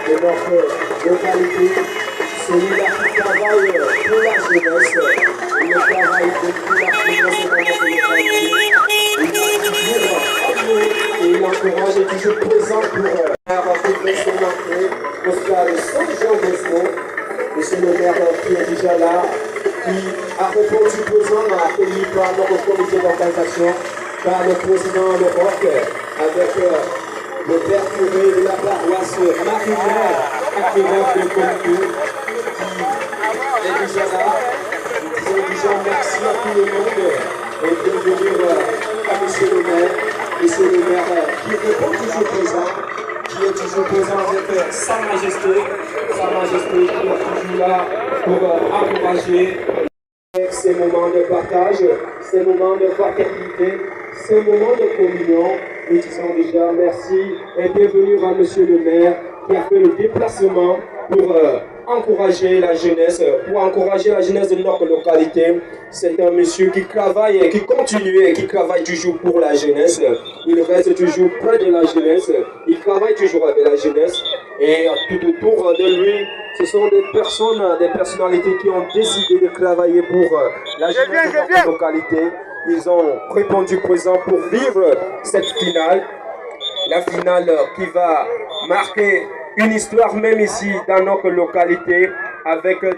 de notre localité. Celui-là qui travaille pour la jeunesse, il travaille pour la jeunesse dans notre localité. Il est toujours en nous et il encourage et toujours présent pour son entrée au stade Saint-Jean-Bosco. Monsieur le maire qui est déjà là, qui a répondu présent, accueilli par notre comité d'organisation, par le président de Roc, avec le père curé de la paroisse Marie-Claire, accueillant le comité, qui est déjà là. Nous disons déjà merci à tout le monde et bienvenue à monsieur le maire. Monsieur le maire qui répond toujours présent, qui est toujours présent avec Sa Majesté qui est toujours là pour encourager ces moments de partage, ces moments de fraternité, ces moments de communion. Nous disons déjà merci et bienvenue à monsieur le maire qui a fait le déplacement pour encourager la jeunesse, de notre localité. C'est un monsieur qui travaille et qui continue et qui travaille toujours pour la jeunesse. Il reste toujours près de la jeunesse. Il travaille toujours avec la jeunesse. Et tout autour de lui, ce sont des personnalités qui ont décidé de travailler pour la jeunesse de notre localité. Ils ont répondu présent pour vivre cette finale. La finale qui va marquer une histoire même ici dans notre localité avec cette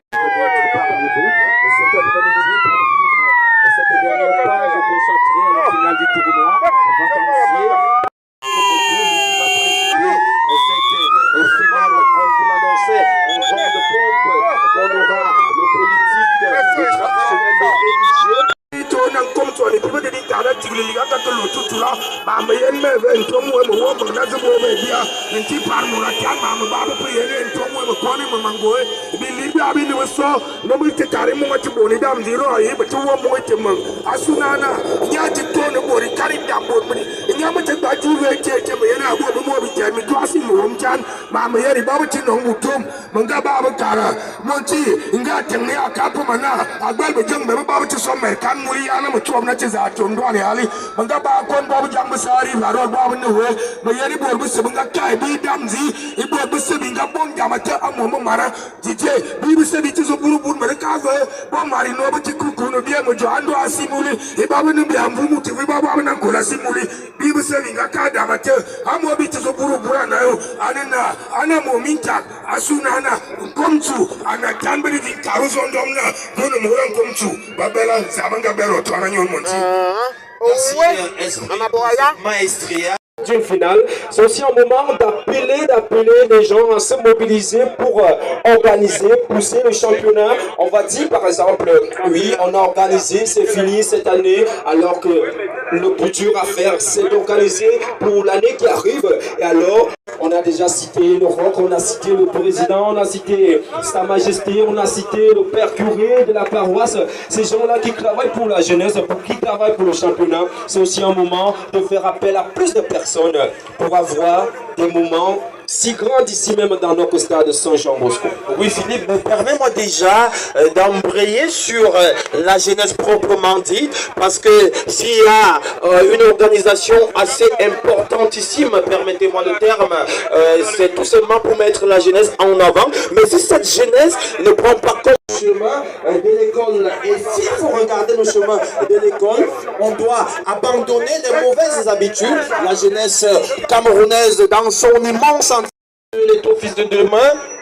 dernière page consacrée à la finale du tournoi. On va commencer cette finale, on vous l'annonçait, en grande pompe, qu'on aura le politique, le traditionnel, le religieux. na ci za to ndo ne hali manga ba kon babu jam sari ba ro babu ne we me yari bor bu se manga kai bi damzi i bor bu se binga bon jama ta amu mara jije bi bu se bi ci so buru buru me ka zo bo mari no bu ci ku no bi mo jo ando asimuli i babu ne bi ambu mu ti babu babu na kola simuli bi bu se binga ka da mata amu bi ci so buru buru na yo ana mo minta asuna na komtu ana tambiri di karuzo ndomna no mo ran komtu babela zabanga bero to ana nyon d'une finale, c'est aussi un moment d'appeler les gens à se mobiliser pour organiser, pousser le championnat. On va dire par exemple, oui, on a organisé, c'est fini cette année, alors que le plus dur à faire, c'est d'organiser pour l'année qui arrive. Et alors, on a déjà cité le Roc, on a cité le président, on a cité Sa Majesté, on a cité le père curé de la paroisse. Ces gens-là qui travaillent pour la jeunesse, qui travaillent pour le championnat, c'est aussi un moment de faire appel à plus de personnes pour avoir des moments si grands ici même dans notre stade Saint-Jean-Bosco. Oui Philippe, mais permets-moi déjà d'embrayer sur la jeunesse proprement dite, parce que s'il y a une organisation assez importantissime, permettez-moi le terme, c'est tout simplement pour mettre la jeunesse en avant. Mais si cette jeunesse ne prend pas compte du chemin de l'école, et s'il faut regarder le chemin de l'école, on doit abandonner les mauvaises habitudes. La jeunesse camerounaise dans son immense les fils de demain,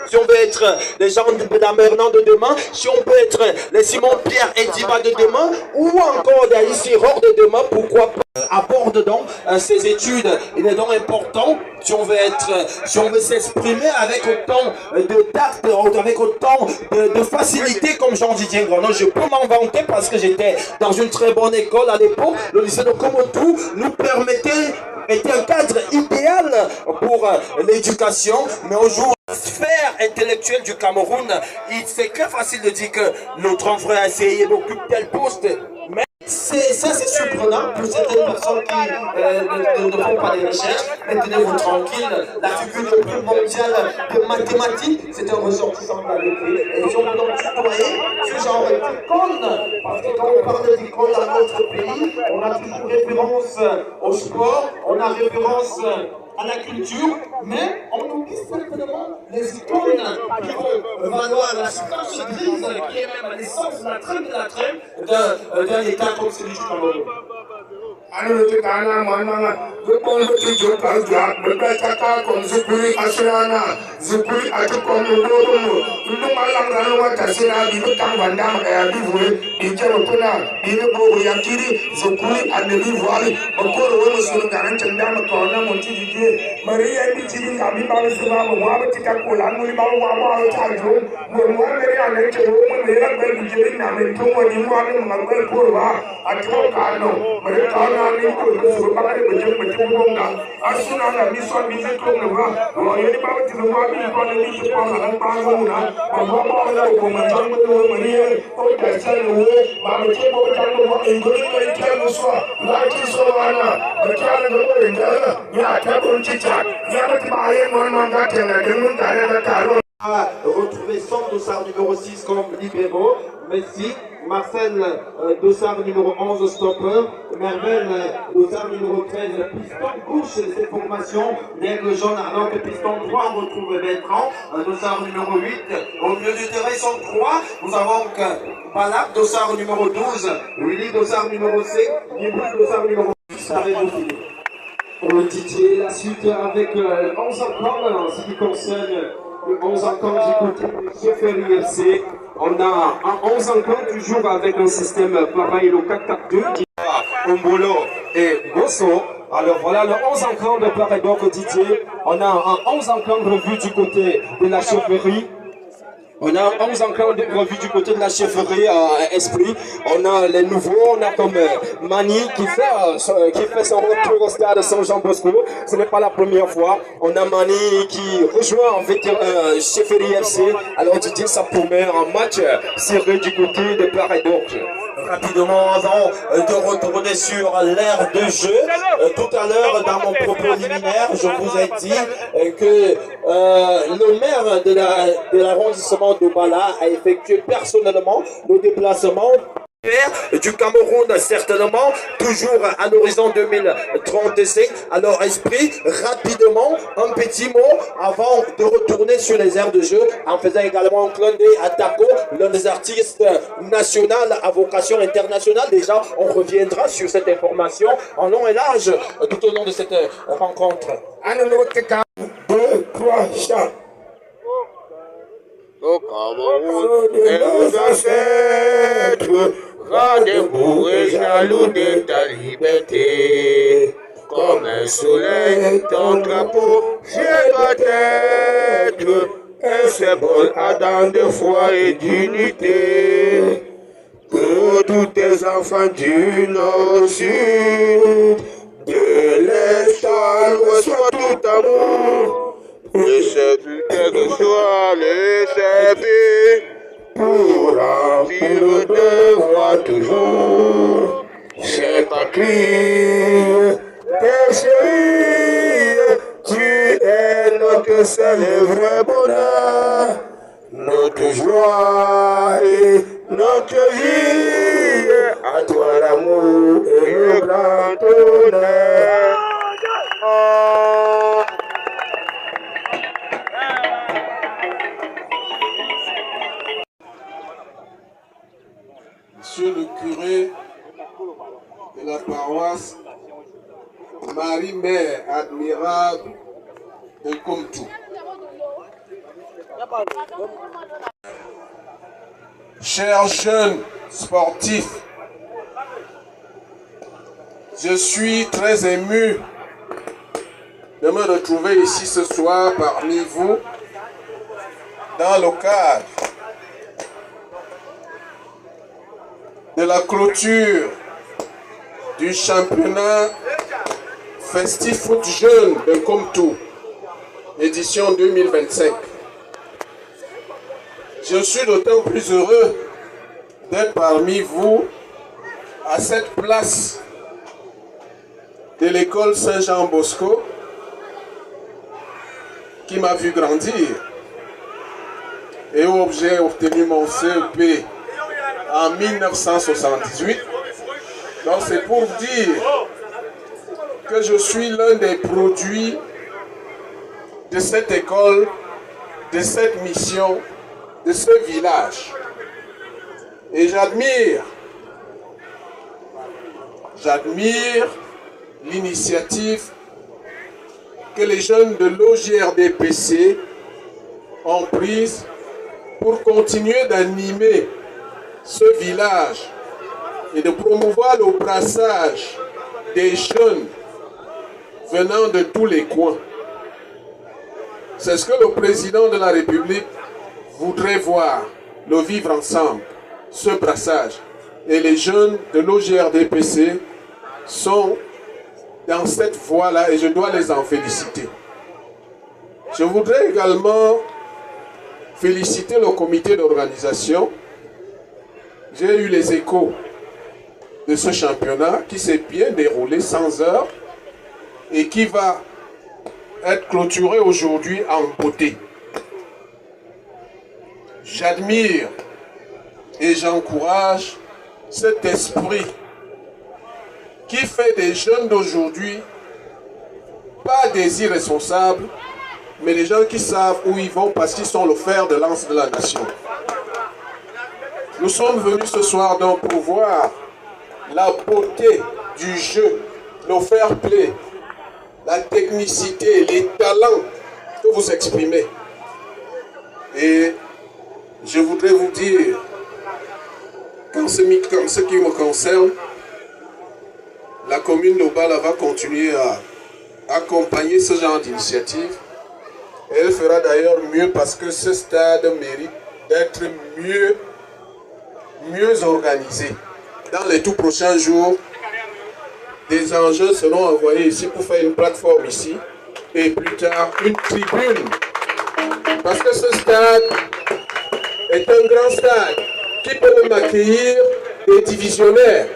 si on veut être les gens de Damernan de demain, si on peut être les Simon-Pierre et Diva de demain, ou encore des Isiror de demain, pourquoi pas aborde donc ces études. Il est donc important, si on veut s'exprimer avec autant de tact, avec autant de facilité comme Jean-Didier Grandon. Je peux m'en vanter parce que j'étais dans une très bonne école à l'époque. Le lycée de Komotou nous était un cadre idéal pour l'éducation, mais aujourd'hui, sphère intellectuelle du Cameroun, c'est très facile de dire que notre frère a essayé d'occuper tel poste, mais ça c'est surprenant pour certaines personnes qui ne font pas de recherches. Maintenez-vous tranquille, la figure le plus mondiale de mathématiques, c'est un ressortissant de la Lettrée. Et si on peut donc tutoyer ce genre d'icône, parce que quand on parle d'icône dans notre pays, on a toujours référence au sport, on a référence à la culture, mais on oublie certainement les icônes qui vont valoir la substance grise, qui est même l'essence, la trame de la trame d'un État comme celui du Cameroun. Alors, le Ghana, moi, le bon petit Dieu, par exemple, le Bétaka, comme Zukuri, Assurana, Zukuri, Atukom, Nodomo, nous m'allons à Tassina, Bibo Tambandam, et à Bivoué, Bijarokuna, Bibo Yakiri, Zukuri, à Nebivoiri, Okoro, sur le Garan Chandam, Kona, Montidier, Maria, Bichiri, Abiba, Suba, Wabatika, Mouliba, Waba, Tajo, Mohamed, and Mera, Belgian, and Tomo, Nimam, Mabel Kurva, Atokano, Marekana. Ni ko so ba ke bje bje ko nga asuna na mi so mi ko nga wa ye ni ba ti no wa bi ko ni ti ko na ba ngo na ko ba ba na ko ma jang ko ma ni ko ta sa no ba ma ti ko ta ko ma en ko ni ko ti no so la ti so ana ba ti ala ko en da ya ta ko ti cha ya ba ti ba ye mo no ga te na de mun ta ya ta ro A retrouvé son dossard numéro 6 comme libéraux, Messi, Marcel dossard numéro 11 stopper, Mervel dossard numéro 13 piston gauche de cette formation, l'aigle jaune alors que piston droit on retrouve Bertrand, dossard numéro 8, au milieu du terrain ils sont 3, nous avons Balak dossard numéro 12, Willy dossard numéro 5, Nibou dossard numéro 10, Pour le Didier, la suite avec 11 encore en ce qui concerne le 11 encore du côté de Chefferie FC. On a un 11 encore toujours avec un système pareil, le 4-4-2 qui a Ombolo et Gosso. Alors voilà le 11 encore de part et d'autre Didier. On a un 11 encore revu du côté de la Chefferie. On a 11 encore de revue du côté de la chefferie Esprit. On a les nouveaux, on a comme Mani qui fait son retour au stade Saint-Jean-Bosco. Ce n'est pas la première fois. On a Mani qui rejoint en fait chefferie FC. Alors tu dis ça promet un match serré du côté de part et d'autre. Rapidement, avant de retourner sur l'ère de jeu, tout à l'heure dans mon propos liminaire, je vous ai dit que le maire de l'arrondissement d'Obala a effectué personnellement le déplacement du Cameroun, certainement, toujours à l'horizon 2035. Alors, Esprit, rapidement, un petit mot avant de retourner sur les aires de jeu, en faisant également un clin d'œil à Taco, l'un des artistes nationaux à vocation internationale. Déjà, on reviendra sur cette information en long et large tout au long de cette rencontre. 2, 3, chant. Au Cameroun et nos ancêtres, rendez-vous et jaloux de ta liberté. Comme un soleil, ton drapeau, c'est doit être un symbole ardent de foi et d'unité. Que tous tes enfants du nord-sud, de l'est à l'ouest, soient tout amour. Le service que soit le service pour remplir le devoir toujours. C'est pas crier, tes chéris, tu es notre seul et vrai bonheur, notre joie et notre vie. À toi l'amour et le grand honneur. Monsieur le curé de la paroisse Marie-Mère admirable de Komtou. Chers jeunes sportifs, je suis très ému de me retrouver ici ce soir parmi vous dans le cadre de la clôture du championnat festif foot jeune de Komtou, édition 2025. Je suis d'autant plus heureux d'être parmi vous à cette place de l'école Saint-Jean-Bosco qui m'a vu grandir et où j'ai obtenu mon CEP en 1978. Donc c'est pour dire que je suis l'un des produits de cette école, de cette mission, de ce village. Et j'admire l'initiative que les jeunes de l'OJRDPC ont prise pour continuer d'animer ce village et de promouvoir le brassage des jeunes venant de tous les coins. C'est ce que le président de la République voudrait voir, le vivre ensemble, ce brassage. Et les jeunes de l'OJRDPC sont dans cette voie-là et je dois les en féliciter. Je voudrais également féliciter le comité d'organisation. J'ai eu les échos de ce championnat qui s'est bien déroulé sans heure et qui va être clôturé aujourd'hui en beauté. J'admire et j'encourage cet esprit qui fait des jeunes d'aujourd'hui pas des irresponsables, mais des gens qui savent où ils vont parce qu'ils sont le fer de lance de la nation. Nous sommes venus ce soir donc pour voir la beauté du jeu, le fair play, la technicité, les talents que vous exprimez. Et je voudrais vous dire, comme ce qui me concerne, la commune de Bala va continuer à accompagner ce genre d'initiative. Elle fera d'ailleurs mieux parce que ce stade mérite d'être mieux organisé. Dans les tout prochains jours, des engins seront envoyés ici pour faire une plateforme ici et plus tard une tribune. Parce que ce stade est un grand stade qui peut même accueillir des divisionnaires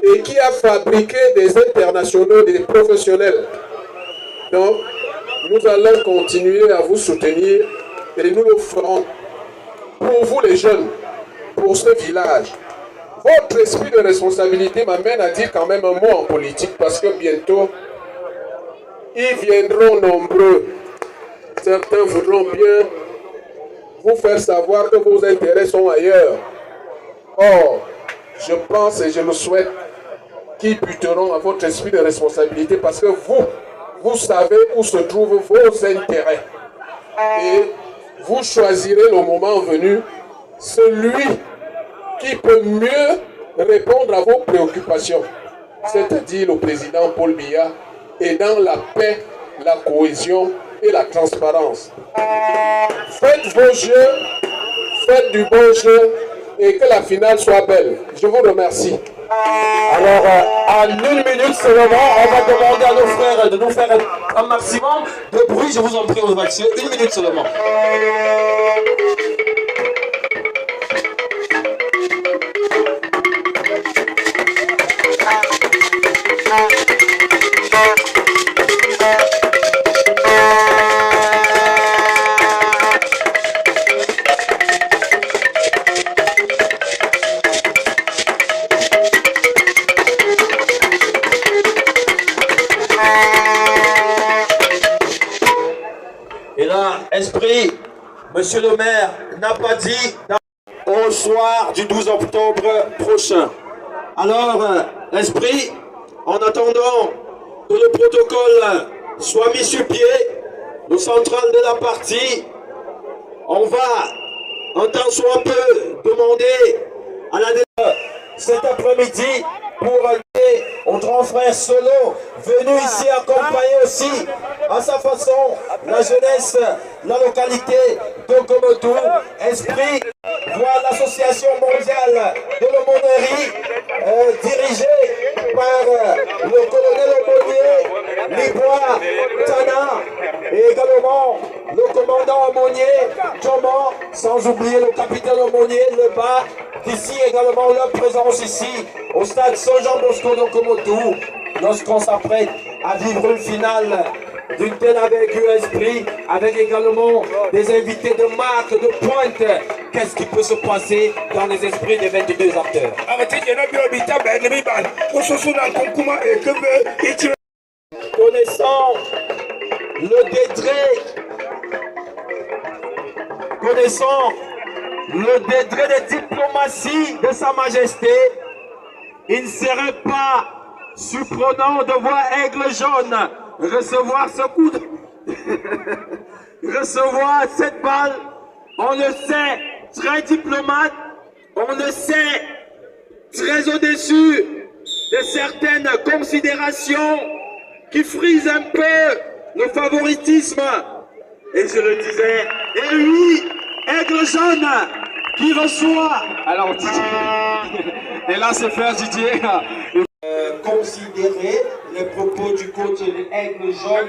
et qui a fabriqué des internationaux, des professionnels. Donc, nous allons continuer à vous soutenir et nous le ferons pour vous les jeunes, pour ce village. Votre esprit de responsabilité m'amène à dire quand même un mot en politique parce que bientôt, ils viendront nombreux. Certains voudront bien vous faire savoir que vos intérêts sont ailleurs. Or, je pense et je le souhaite qu'ils buteront à votre esprit de responsabilité parce que vous savez où se trouvent vos intérêts. Et vous choisirez le moment venu celui qui peut mieux répondre à vos préoccupations, c'est-à-dire le président Paul Biya, et dans la paix, la cohésion et la transparence. Faites vos jeux, faites du bon jeu et que la finale soit belle. Je vous remercie. Alors, en 1 minute seulement, on va demander à nos frères de nous faire un maximum de bruit. Je vous en prie, au maximum. 1 minute seulement. Et là, esprit, monsieur le maire n'a pas dit au soir du 12 octobre prochain. Alors, esprit, en attendant que le protocole soit mis sur pied, le central de la partie, on va, en tant soit peu, demander à la cet après-midi pour aller au grand frère Solo, venu ici accompagner aussi à sa façon la jeunesse, la localité de Komotou, esprit, voit l'association mondiale de l'aumônerie dirigée par le colonel aumônier Libois Tana et également le commandant aumônier Thomas, sans oublier le capitaine aumônier Lebas, ici également leur présence ici au stade Saint-Jean-Bosco de Komotou, lorsqu'on s'apprête à vivre une finale d'une telle avec esprit, avec également des invités de marque, de pointe. Qu'est-ce qui peut se passer dans les esprits des 22 acteurs? Connaissant le degré, connaissant le degré de diplomatie de Sa Majesté, il ne serait pas surprenant de voir Aigle Jaune recevoir ce coup de... recevoir cette balle. On le sait, très diplomate, on le sait, très au-dessus de certaines considérations qui frisent un peu le favoritisme. Et je le disais, et oui, Aigle Jaune qui reçoit. Alors Didier, et là c'est faire Didier. Considérer les propos du coach de Aigle Jaune,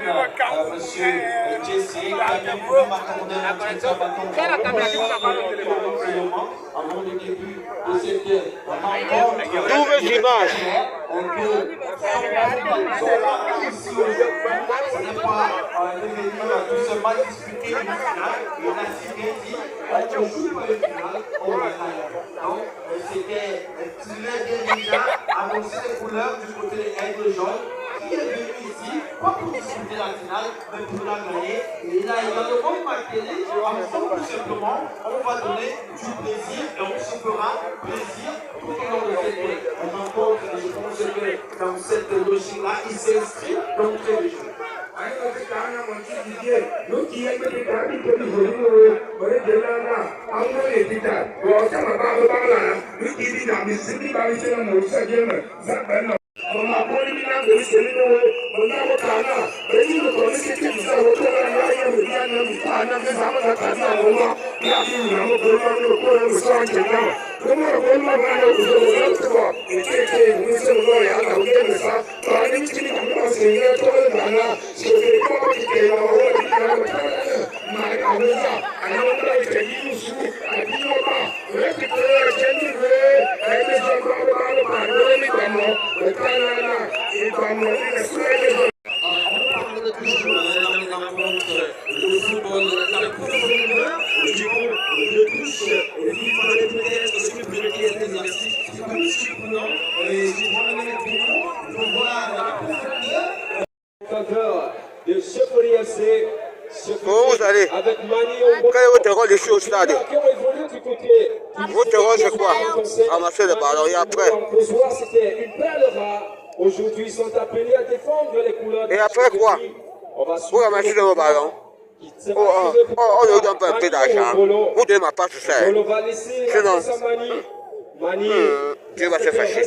monsieur Jesse, qui a bien voulu m'accorder un petit peu avant le début de cette rencontre. Nouvelle image. Ce n'est pas devenir tout ce mal disputé une finale, on a dit on joue pour le final, on va gagner. Donc c'était très déjà annoncer les couleurs du côté de Aigle Jaune, qui est venu ici, pas pour disputer la finale, mais pour la gagner. Et il a également marqué, tout simplement, on va donner du plaisir et on se fera plaisir tout au long de cette rencontre. Et je pense que dans cette logique-là, il s'inscrit dans très les jeux. Vous allez. Quel est votre rôle ici au stade? Votre rôle c'est quoi? Ramasser le ballon et après. Aujourd'hui, ils sont appelés à défendre les couleurs. Et après quoi? Vous ramassez le ballon. On nous donne pas un peu d'argent. Vous donnez ma part, c'est ça. Sinon, Dieu va se fâcher.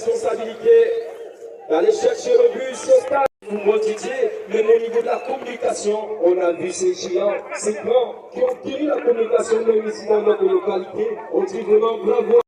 D'aller chercher le but sur stade. Vous Didier, même au niveau de la communication, on a vu ces géants, ces grands qui ont tenu la communication même ici dans notre localité. On dit vraiment bravo.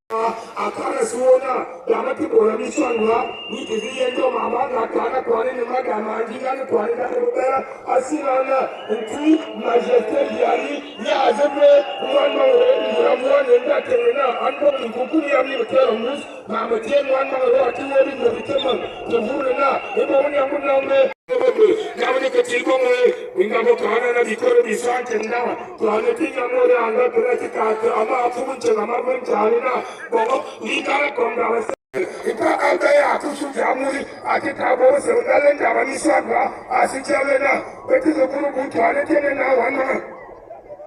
akana suona dama ti bora mi swanwa ni ti yendo mama na kana kwani ni magama ndinga ni kwani da bera asilana nti majesté yari ya azebe wana ni ramwa nda tena ando nkukuni ya mi tero mus mama tie wana ro ti wori no bitema to burena e bo ni amuna me Kami kecil kami, hingga bukan ada di korea di sana cendana. Tuhan itu yang mulai anda berarti kata, ama aku mencari, ama mencari na, bahwa di kana kondawas. Kita ada ya, aku sudah mulai, aku tahu sebenarnya jangan isyarat, asyik jalan na, betul betul Tuhan itu yang nawan.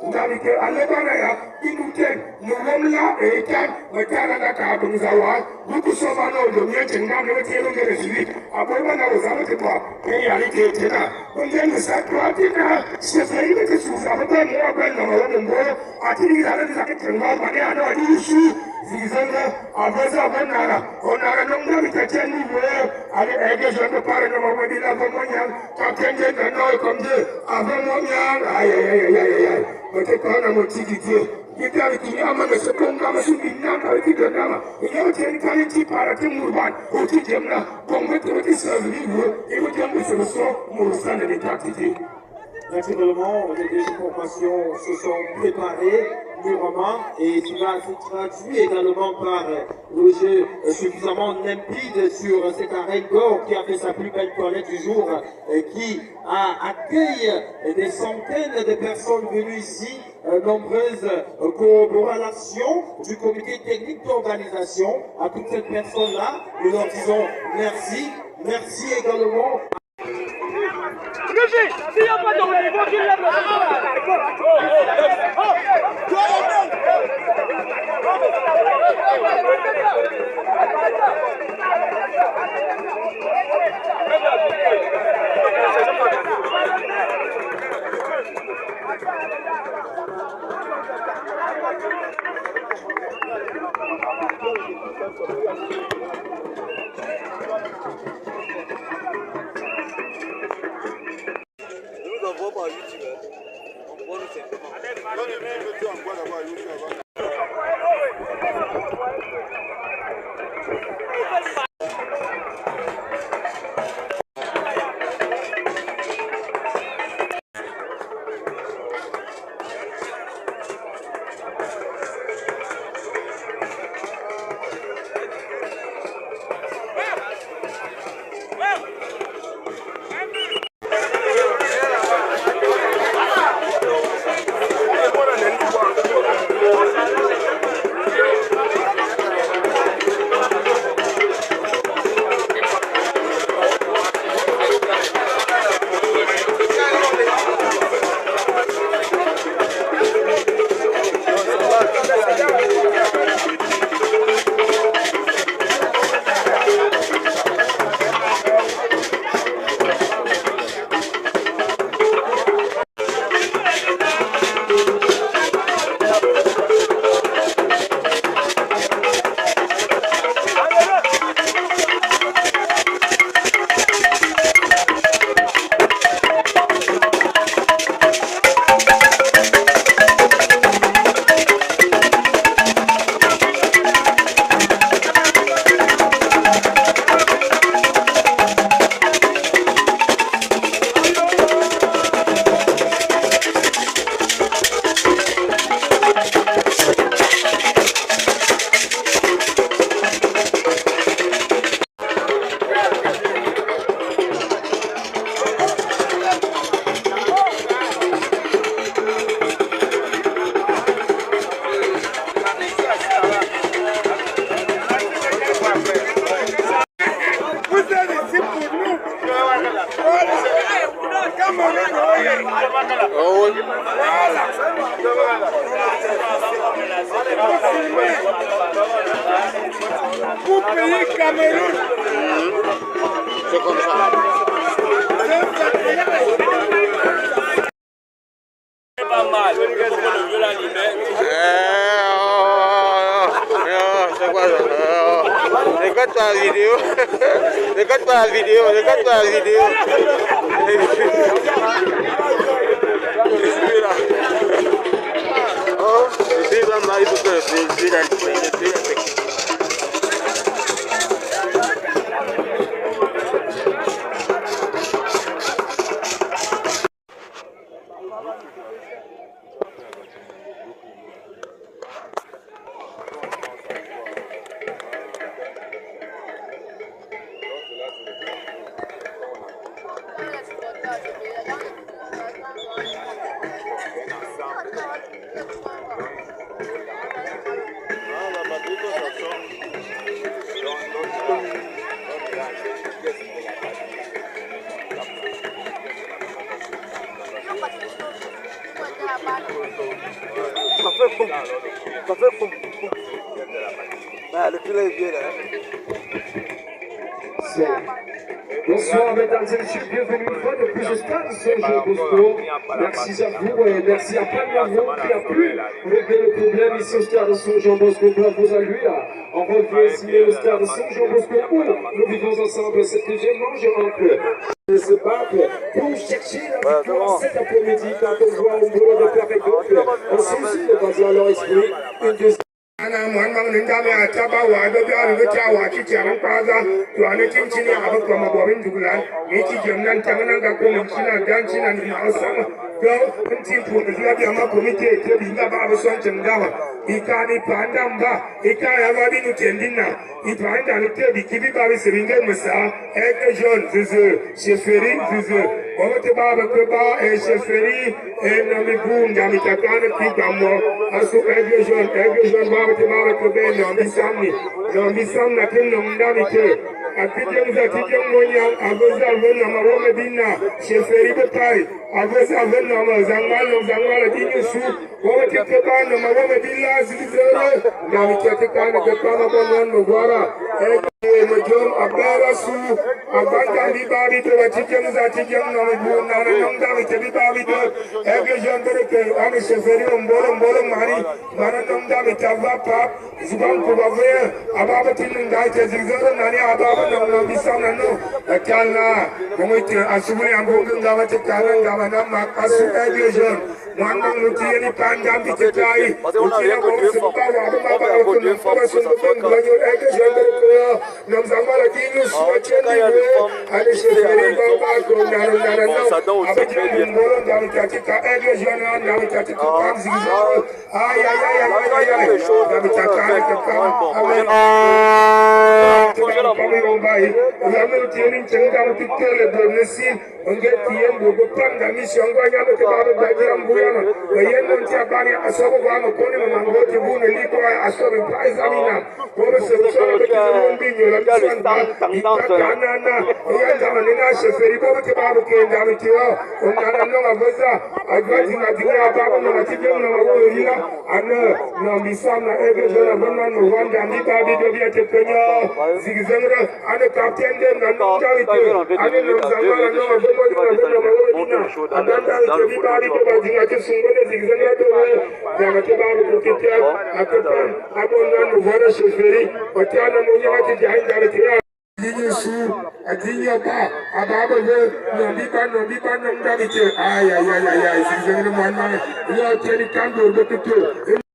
Tapi ke ane bana ya, itu kan, nomornya kan, mereka ada kabung zawat, buku sobano dunia cendana mereka itu keresili, apa yang mana zaman itu, hari itu kan, kemudian satu hati kan, sesuai itu susah, betul mau apa yang nama orang boleh, hati ini ada di sakit cendana, mana ada di isu, sebenarnya apa zaman nara, orang nomor kita cendana, ada Aigle Jaune para nama medina pemenang, kapten dan noi komje, apa pemenang, ay. Mereka nak mencari dia. Kita ini aman sepuluh nama sudah kalau kita nama. Ia jadi kali ci para timurban. Uji jamna. Komet itu servis itu jam bersama murusan dari taksi. Naturellement, les formations se sont préparées mûrement et cela se traduit également par le jeu suffisamment limpide sur cette arène d'or qui a fait sa plus belle toilette du jour et qui a accueilli des centaines de personnes venues ici, nombreuses collaborations du comité technique d'organisation. À toutes ces personnes-là, nous leur disons merci, merci également. S'il n'y a pas de niveau, qu'il lève le Pour payer Cameroun. C'est comme ça. C'est pas mal. C'est quoi ça? Regarde pas la vidéo. Regarde pas la vidéo. Regarde pas la vidéo. Oh, je suis un mari pour que je suis dans Ça fait boum. Ah, le filet est bien là. Bonsoir mesdames et messieurs, bienvenue une fois de plus au stade Saint-Jean Bosco. Merci à vous et merci à Palmavon qui a pu régler le problème ici au stade Saint-Jean Bosco. Bravo à lui. On revient ici au stade Saint-Jean Bosco où nous vivons ensemble cette deuxième manche entre de se battre pour chercher la victoire cet après-midi quand on voit un boulot de père et d'autres. On soucie de baser à leur esprit une deuxième. Ana muhammad nindami ataba wa do biya do ta wa ki tiyan kwaza to ana kincini abu kuma bobin dugulan ne ki jamnan tangana ga ko mun kina dan kina ni ma sama go inti pu da biya ma komite te bi ga ba son tingawa ikani pandamba ikaya ba binu tendina ipanda ni te bi kibi ba bi siringe musa eke jon zuzu cheferi zuzu Ote baba kweba e cheferi e nami bunga mitakana kigamo asu ege jon baba te baba kwebe no misamni na kinno ndani te atijang zatijang monyang agoza vena mawome bina sheferi betai agoza vena ma zangalo dinyo su wome tikabana mawome billa zizere na wikatikana gapana bonon mugwara Mujum abara su abanda di babi to atijang zatijang na mubuna na nongda wikabi babi to ege jambere ke ane sheferi mbolo mari mana nongda wikava pap zubam kubave ababa tinungai te zizere nani ababa nongna bisana no akalna gomoite asubuni ambunga ngawa te kalan ngawa na makasu ege jon Mandang mutiye ni pandang diketai mutiye bomu sebuka wabu mabara wakunu mfaba sunbukon glanyo ege jambere kuya nam zambala kinyu suwa chendi we ane sheferi baba naro no abajiri mbolo ndawi katika ege jona ndawi katika kamzi gizoro ay ndawi takane kakam amen kami ombai yame mutiye ni chengda mutitele bonesi onge tiyem bogo panga mishongo nyame te baba bajira mbuyama wayen monti abani asobo wama kone mamangote bune liko asobo paizamina kobe sebusoro bete mbinyo la miswanda ikakanana oyandama nina sheferi bobo te baba kenda mitiwa onana nonga voza agwaji ngatiwa ababa nonga tijemu nonga uwerila ana na misam na ege jona vana nuwanda mbibabi dobia te penyo zigizengre ane kaptende na nongawite ane nongzamala nonga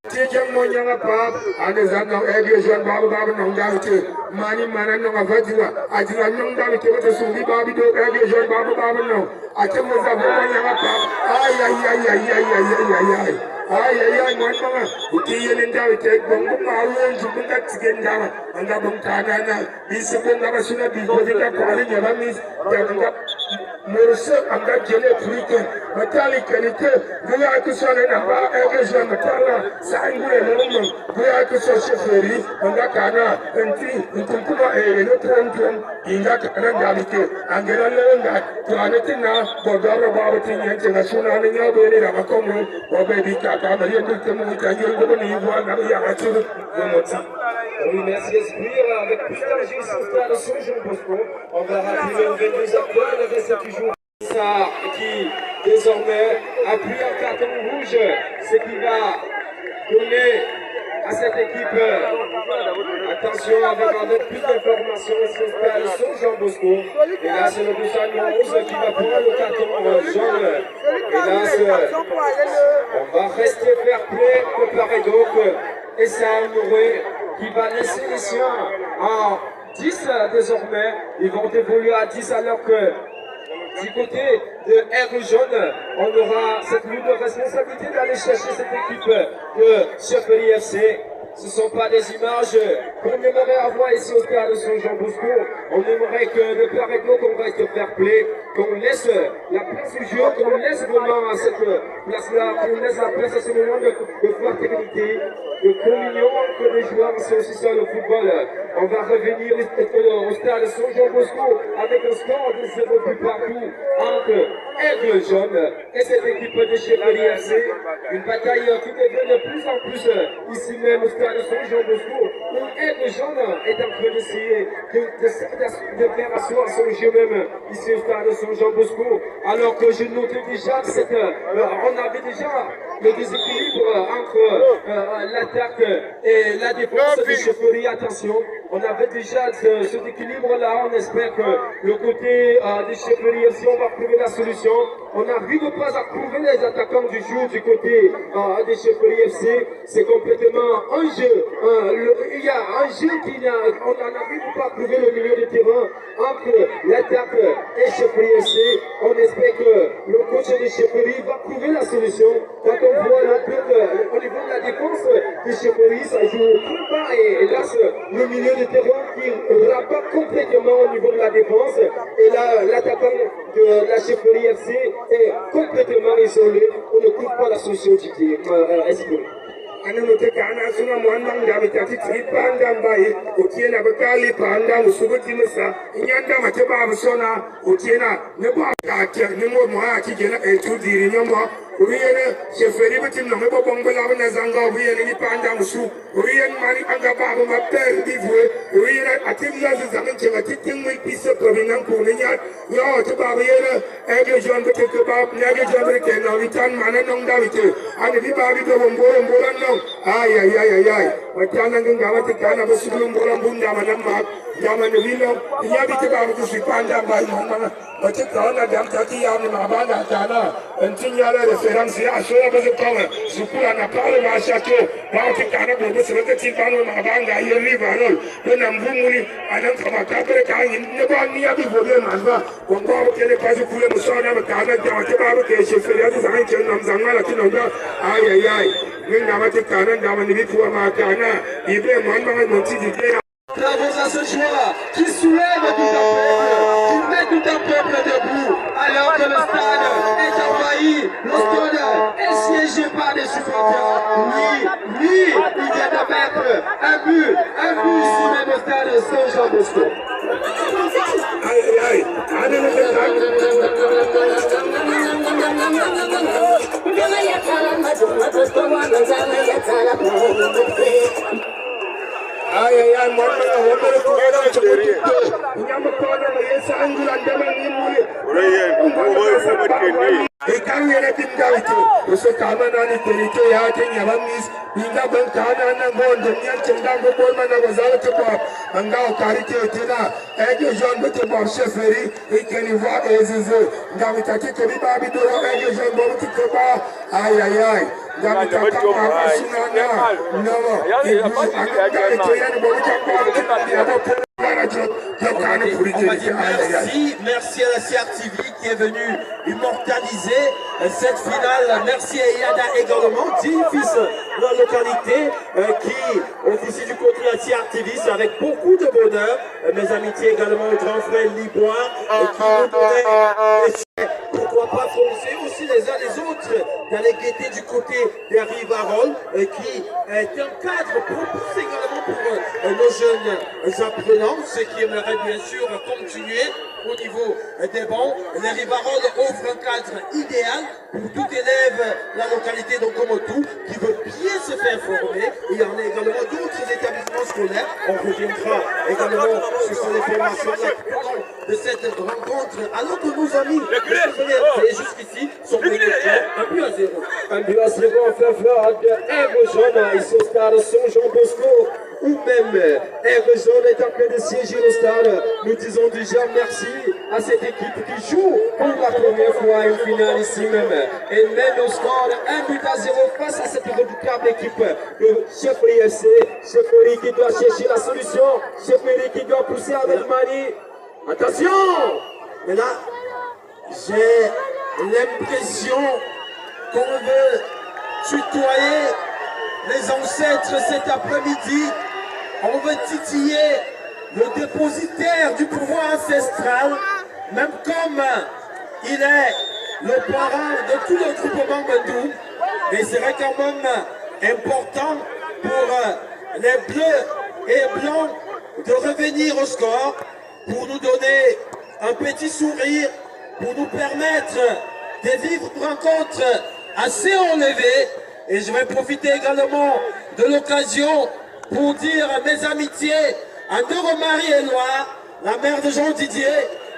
Tijang monyanga pap ane zanang ege jon babu nongdawite mani mana nonga vajiwa ajira nongdawite wate sungi babi do ege jon babu nong ache moza monyanga pap ay mwana utiye nendawite bongo mawen jubunga tigendawa anga bongkana na bisebonga basuna bigodika kwale nyaba mis yanga Morse anga jele frike matali kalite buya kusone na ba ege jon matala sangure lomo buya kuso sheferi anga kana enti nkunkuma no tronton inga kana ndabite angera lenga tuanetina bodoro babati nyenje na suna ne nyabere na makomo obebi kaka mariye kultemo mutangiro ngoni yivwa na ya aturu moti. Oui, merci Esprit. Avec plus d'énergie, c'est de son Jean Bosco. On va rappeler le 22 après le reste du jour. Ça qui désormais appuie un carton rouge, ce qui va donner à cette équipe, attention avec plus d'informations, c'est son Jean Bosco. Et là, c'est le 211 qui va prendre le carton jaune. Et là, on va rester fair play, préparer donc. Et ça qui va laisser les siens en 10 désormais. Ils vont évoluer à 10 alors que du côté de R jaune, on aura cette lourde responsabilité d'aller chercher cette équipe de Chefferie FC. Ce ne sont pas des images qu'on aimerait avoir ici au stade de Jean Bosco. On aimerait que de part et d'autre, on reste fair play, qu'on laisse la place au jeu, qu'on laisse vraiment à cette place-là, qu'on laisse la place à ce moment de fraternité, de communion entre les joueurs, c'est aussi ça le football. On va revenir au stade de Jean Bosco avec un score de 0 plus partout entre Aigle Jaune et cette équipe de Chefferie FC. Une bataille qui devient de plus en plus ici même au stade de Jean Bosco, où Aigle Jaune est en train d'essayer de faire asseoir son jeu même ici au stade de Jean Bosco, alors que je notais déjà on avait déjà le déséquilibre entre l'attaque et la défense de Chefferie. Attention, on avait déjà ce équilibre-là. On espère que le côté des Chefferie FC, on va trouver la solution. On n'arrive pas à trouver les attaquants du jour du côté des Chefferie FC. C'est complètement un jeu. Il y a un jeu on n'arrive pas à trouver le milieu de terrain entre l'attaque et Chefferie FC. On espère que le coach de Chefferie va trouver la solution. Quand on voit le bloc au niveau de la défense de Chefferie, ça joue très bas et hélas, le milieu de terrain qui rabat complètement au niveau de la défense. Et là, l'attaquant de la Chefferie FC est complètement isolé. On ne trouve pas la solution du Esprit. Anote kana suna mwanang dami tati tripandang bai utiena bekali pandang subuti mesa inyanda mateba absona utiena nebo akati nemo moa kigena etudiri nyomo Uriene sheferi betim no mebo bongola bana zanga uriene ni pandang su uriene mani anga baba maper divwe uriene atimla zangen chenga titing mi pisa provinang kunya yo to baba yene ege jon bete ke bab nege jon bete na witan mana nong dawite ani bi babi do bomboro mboran nong ay wachana nganga tikana basugulum boram bunda manamba Yaman Vino, Yabita to Sipanda by Mama, but the Kona Damtaki Yam Mabana Tana, and Tinyala Referencia, so was a color, Supura Napala Shato, Balticana, Bosrati, Mabanga, Yelivano, when I'm Bumuri, I don't come a couple of times in the Bania before them, when Bob Kelly Pula Musona, Kana, Damata, Ferris, and Zangala Tinoga, ay, when Namatikana, Damani before Makana, even Mama Montidi. Bravo à ce joueur qui soulève tout un peuple, qui met tout un peuple debout, alors que le stade est envahi, le stade est siégé par des supporters. Oui, il vient de mettre un but ici même au stade Saint-Jean-Bosco. Ay, mwana wabere kuwera chukututo. Nyama kona na yesa angula ndama nimuli. Ekangere bindawite. Uso kama nani terite yake nyabamis. Binga bankana na ngondo nyachenda ngoboma na gozala tebab. Angao karite etina. Ege Jean bete bab cheferi. Ikeni va ezize. Ngamitaki kebi babi doro ege Jean bobuti keba. Ay. Ngamitaki kama sunana. Nama. Merci à la CRTV qui est venue immortaliser cette finale. Merci à Iada également, 10 fils de la localité qui officie du côté de la CRTV avec beaucoup de bonheur. Mes amitiés également au grand frère Liboire qui nous donnait pourquoi pas foncer aussi les uns les autres dans les gaietés du côté des Rivaroles qui est un cadre propice également pour nos jeunes apprenants, ceux qui aimeraient bien sûr continuer au niveau des bancs. Les Rivaroles offrent un cadre idéal pour tout élève de la localité d'Okomotou qui veut bien se faire former. Il y en a également d'autres établissements scolaires. On reviendra également sur les formations de cette rencontre, alors que nos amis jusqu'ici sont venus 1-0. 1-0 en faveur de Aigle Jaune, ici au stade Saint-Jean-Bosco, ou même Aigle Jaune est en train de siéger au stade. Nous disons déjà merci à cette équipe qui joue pour la première fois une finale ici même. Et mène au score 1-0 face à cette redoutable équipe de Chefferie FC. Chefferie qui doit chercher la solution, Chefferie qui doit pousser avec Mani. Attention! Mais là, j'ai l'impression qu'on veut tutoyer les ancêtres cet après-midi. On veut titiller le dépositaire du pouvoir ancestral, même comme il est le parent de tout le groupement Bandou. Mais c'est quand même important pour les bleus et blancs de revenir au score, pour nous donner un petit sourire, pour nous permettre de vivre une rencontre assez enlevée. Et je vais profiter également de l'occasion pour dire mes amitiés à Marie Éloi, la mère de Jean Didier.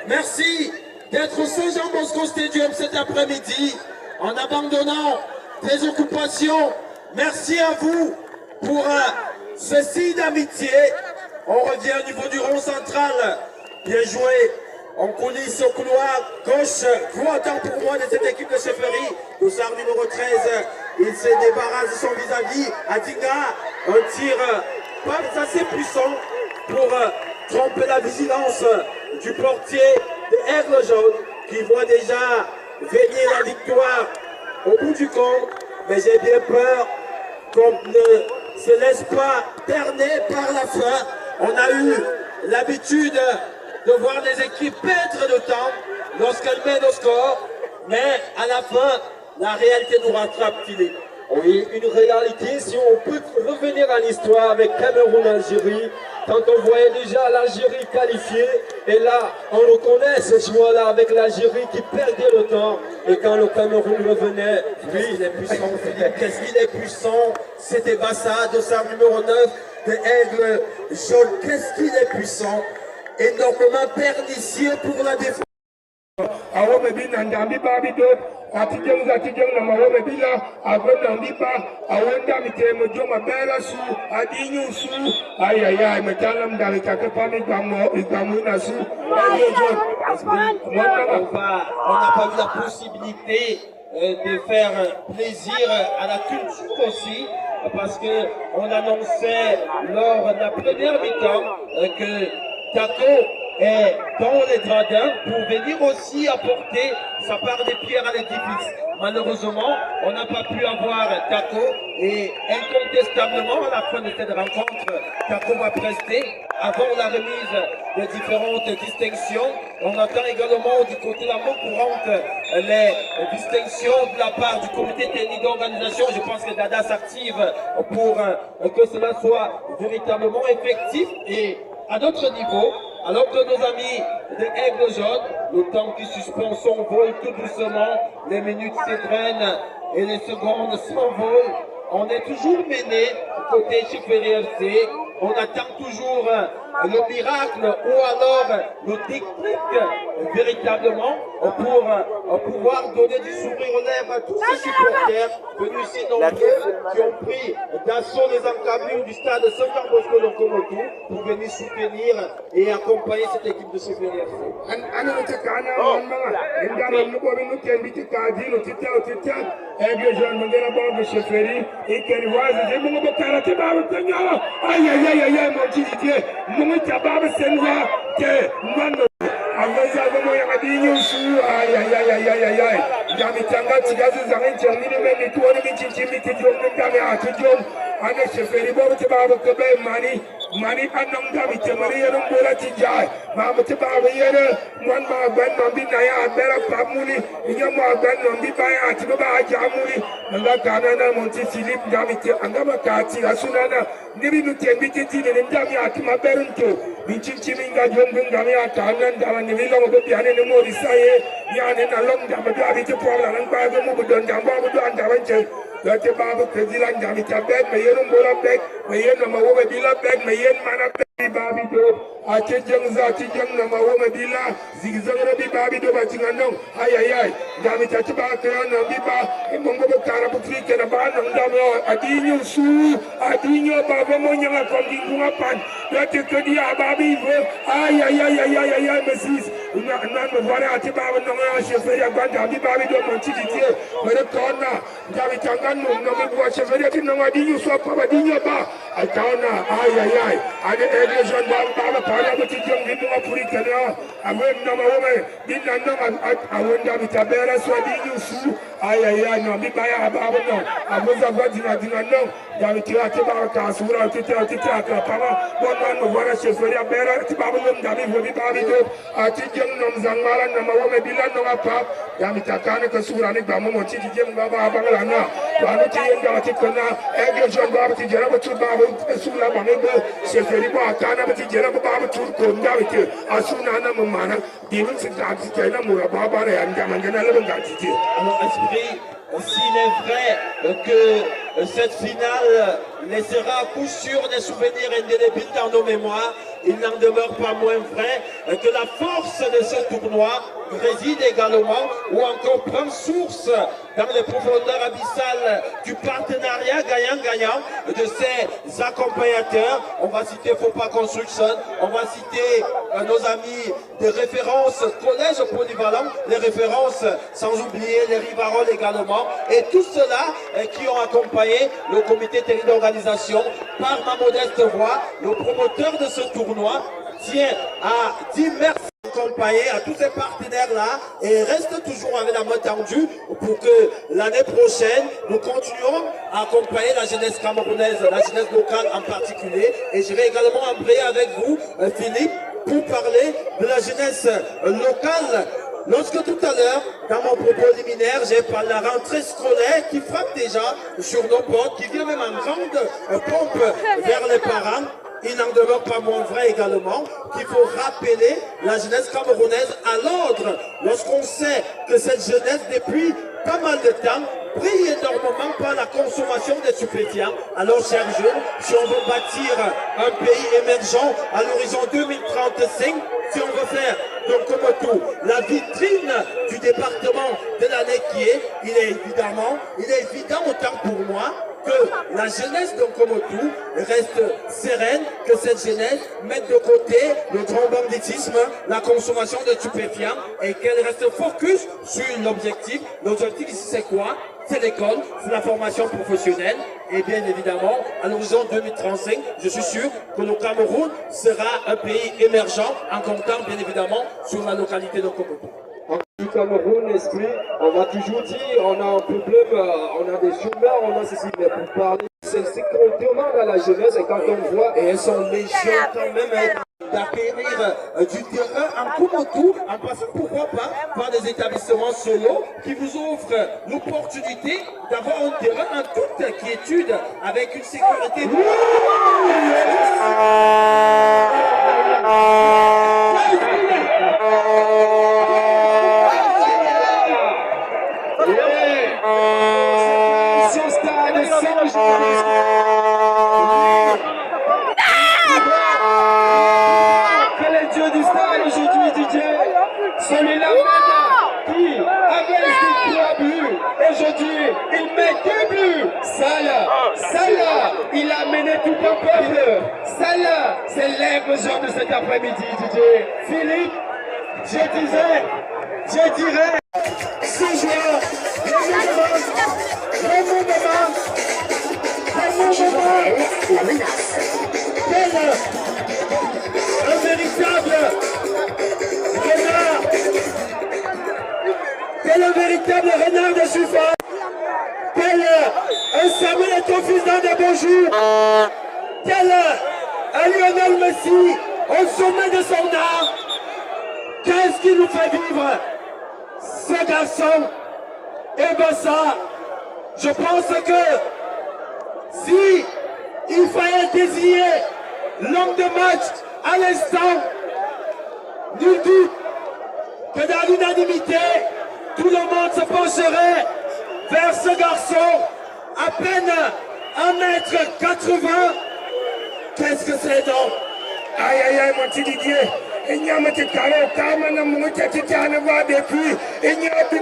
Merci d'être au Saint-Jean-Bosco Stadium cet après-midi en abandonnant des occupations. Merci à vous pour ce signe d'amitié. On revient au niveau du rond central. Bien joué. On coulisse au couloir gauche, droit pour moi de cette équipe de chefferie. Doussard numéro 13, il se débarrasse de son vis-à-vis. Adinga, un tir pas assez puissant pour tromper la vigilance du portier de Aigle Jaune qui voit déjà venir la victoire au bout du compte. Mais j'ai bien peur qu'on ne se laisse pas terner par la fin. On a eu l'habitude de voir les équipes perdre de temps lorsqu'elles mènent au score, mais à la fin, la réalité nous rattrape, Philippe. Oui, une réalité, si on peut revenir à l'histoire avec Cameroun-Algérie, quand on voyait déjà l'Algérie qualifiée, et là, on reconnaît ce joueur-là avec l'Algérie qui perdait le temps, et quand le Cameroun revenait, Oui, il est puissant, Philippe. Qu'est-ce qu'il est puissant? C'était Bassa, dossard numéro 9 de Aigle Jaune. Qu'est-ce qu'il est puissant? Énormément pernicieux pour la défense. awo me bi na ndambi ba bi do atijeng na mawo me bi la ago ndambi ba awo ndambi te mo jo ma bela su adinyu su ay ay ay me talam ndambi ka ke pa mi gbamu na su On n'a pas eu la possibilité de faire plaisir à la culture aussi, parce que on annonçait lors de la première mi-temps que Taco est dans les gradins pour venir aussi apporter sa part des pierres à l'édifice. Malheureusement, on n'a pas pu avoir Taco et incontestablement à la fin de cette rencontre, Taco va prester avant la remise de différentes distinctions. On attend également du côté de la main courante les distinctions de la part du comité technique d'organisation. Je pense que Dada s'active pour que cela soit véritablement effectif et à notre niveau, alors que nos amis de Aigle Jaune, le temps qui suspend son vol tout doucement, les minutes s'égrènent et les secondes s'envolent. On est toujours mené côté Chefferie FC. On attend toujours le miracle ou alors le déclic véritablement pour pouvoir donner du sourire aux lèvres à tous ces supporters venus ici nombreux qui ont pris d'assaut les encablures du stade Saint-Jean Bosco Locomoto pour venir soutenir et accompagner cette équipe de Chefferie FC. Avaza gomo ya madinyo su ay ay ay ay ay ay ay jami tanga tigazu zangen chami ne me tuoni min chichimi tijom ngami atijom ane Chefferie bo te baba ke be mani anam gami te mari yerum bola tijai ma te baba yere mon ma ban no bi na ya bera pamuni inya mo ban no bi ba ya ti ba jamuni nga kana na mon ti Philippe gami te angama kati asunana nibi nu tembi ti ne ndami atima berunto min chichimi nga jom ngami atana ndama ni lo mo bi ane ne mo risaye ya ne na long ndama gabi te problem nan ba go mo do ndamba mo do ndama che Dati babu kezilan jami tabek mayenum bola bek mayen nama wome bila bek mayen mana bek babi do ate jeng zati jeng nama wome bila zigzag rabi babi do bacingandong ay ay ay jami tati ba kaya nambi ba mongo be kara putri kena ba nang damo adinyo su adinyo baba mo nyanga kongingunga pan dati kedia babi ve ay ay ay ay ay ay mesis nan me vara ate baba nanga Chefferie agwanda babi babi do montiti tie mere kona jami tanga no me bua Chefferie ti no adinyo so pa adinyo ba ataona ay ay ay ade Aigle Jaune ba para mo ti jom gi mo puri kana awen no ma wome din nan no awenda mi tabera so adinyo su ay ay ay no mi ba ya ba no abuza gwa dina no ya mi ti ati ba ka sura ti ka pa mo no wara Chefferie bera ti ba mo da mi mi ba bi do ati jom no zangala no ma wome bilan no pa ya mi takane ka sura ni ba mo ti jem ba la na anu ti yenda ti kana Aigle Jaune ba ti jera ba tu ba sura ba me bo Chefferie ba kana ba ti jera ba tu ko nda ti asuna na mo mana di mun sin da ti na mo ba ba re anda mangana le ba ti ti. Alors Esprit, s'il est vrai que cette finale laissera à coup sûr des souvenirs indélébiles dans nos mémoires, il n'en demeure pas moins vrai que la force de ce tournoi réside également ou encore prend source dans les profondeurs abyssales du partenariat gagnant-gagnant de ces accompagnateurs. On va citer Fopa Construction, on va citer nos amis de référence collège polyvalent, les références sans oublier les Rivarol également, et tout cela qui ont accompagné le comité technique d'organisation. Par ma modeste voix, le promoteur de ce tournoi tient à dire merci accompagner à tous ces partenaires-là et reste toujours avec la main tendue pour que l'année prochaine, nous continuons à accompagner la jeunesse camerounaise, la jeunesse locale en particulier. Et je vais également embrayer avec vous, Philippe, pour parler de la jeunesse locale Lorsque tout à l'heure, dans mon propos liminaire, j'ai parlé de la rentrée scolaire qui frappe déjà sur nos portes, qui vient même en grande pompe vers les parents, il n'en demeure pas moins vrai également qu'il faut rappeler la jeunesse camerounaise à l'ordre lorsqu'on sait que cette jeunesse, depuis pas mal de temps, brille énormément par la consommation des stupéfiants. Alors, chers jeunes, si on veut bâtir un pays émergent à l'horizon 2035, si on veut faire donc comme tout la vitrine du département de l'année qui est, il est évident autant pour moi que la jeunesse donc comme tout reste sereine, que cette jeunesse mette de côté le grand banditisme, la consommation de stupéfiants et qu'elle reste focus sur l'objectif. L'objectif ici c'est quoi? C'est l'école, c'est la formation professionnelle et bien évidemment à l'horizon 2035, je suis sûr que le Cameroun sera un pays émergent en comptant bien évidemment sur la localité de Komodo. Du Cameroun, l'esprit, on va toujours dire, on a un problème, on a des chômeurs, on a ceci, mais pour parler, c'est qu'on demande à la jeunesse et quand on voit, et elles sont légion quand même d'acquérir du terrain en Komodo, en passant pourquoi pas par des établissements solo qui vous offrent l'opportunité d'avoir un terrain en toute quiétude avec une sécurité. Quel est le Dieu du stade aujourd'hui, DJ? Celui-là même qui avait inscrit 3 buts. Aujourd'hui, il met 2 buts. Salah, il a mené tout un peuple. Salah, c'est l'émotion de cet après-midi, DJ. Philippe, je dirais, ce joueur, le mouvement, la menace. Un véritable renard. Tel un véritable renard de suffrage. Tel un Samuel Eto'o fils d'un des beaux jours. Tel un Lionel Messi au sommet de son art. Qu'est-ce qui nous fait vivre ce garçon? Eh bien ça, je pense que si il fallait désigner l'homme de match à l'instant, nul doute que dans l'unanimité, tout le monde se pencherait vers ce garçon à peine 1m80. Qu'est-ce que c'est donc? Aïe aïe aïe mon petit Didier, il n'y a pas de carreau, comme un homme qui a depuis, il n'y a pas de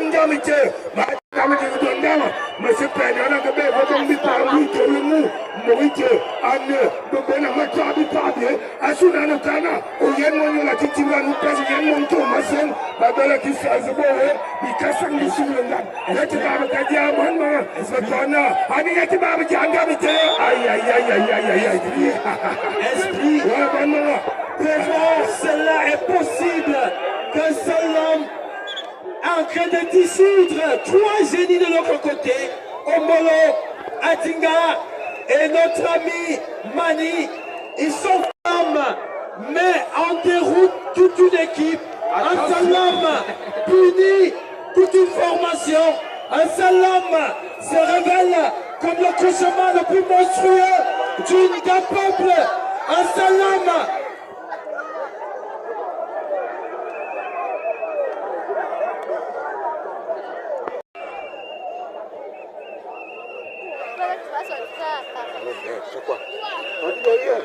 Monsieur Pena, que ben, vous avez parlé de l'humour, Moïse, Anne, Bobena, Matabi, Pabi, Asuna, Nokana, Oyen, la Titiva, nous passons, Yen, Thomasen, Babella qui fait le beau, Mikassan, les Soulan, Retabaka, Diamant, Sotana, Aniyatiba, Diangabite, aïe aïe aïe aïe aïe aïe, Esprit, comment cela est possible qu'un seul homme en train de dissoudre 3 génies de l'autre côté, Ombolo, Atinga et notre ami Mani, ils sont femmes, mais en déroute toute une équipe. Un seul homme punit toute une formation. Un seul homme se révèle comme le cauchemar le plus monstrueux d'un peuple. Un seul homme. C'est quoi? On dit rien.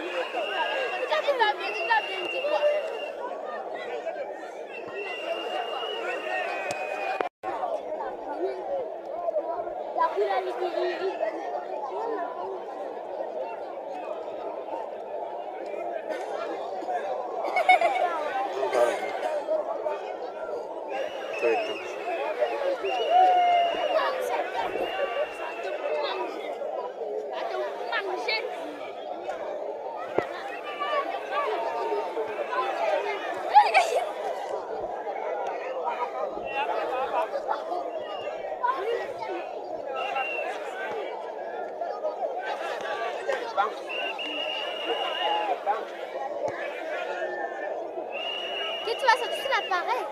Que tu vas sortir l'appareil.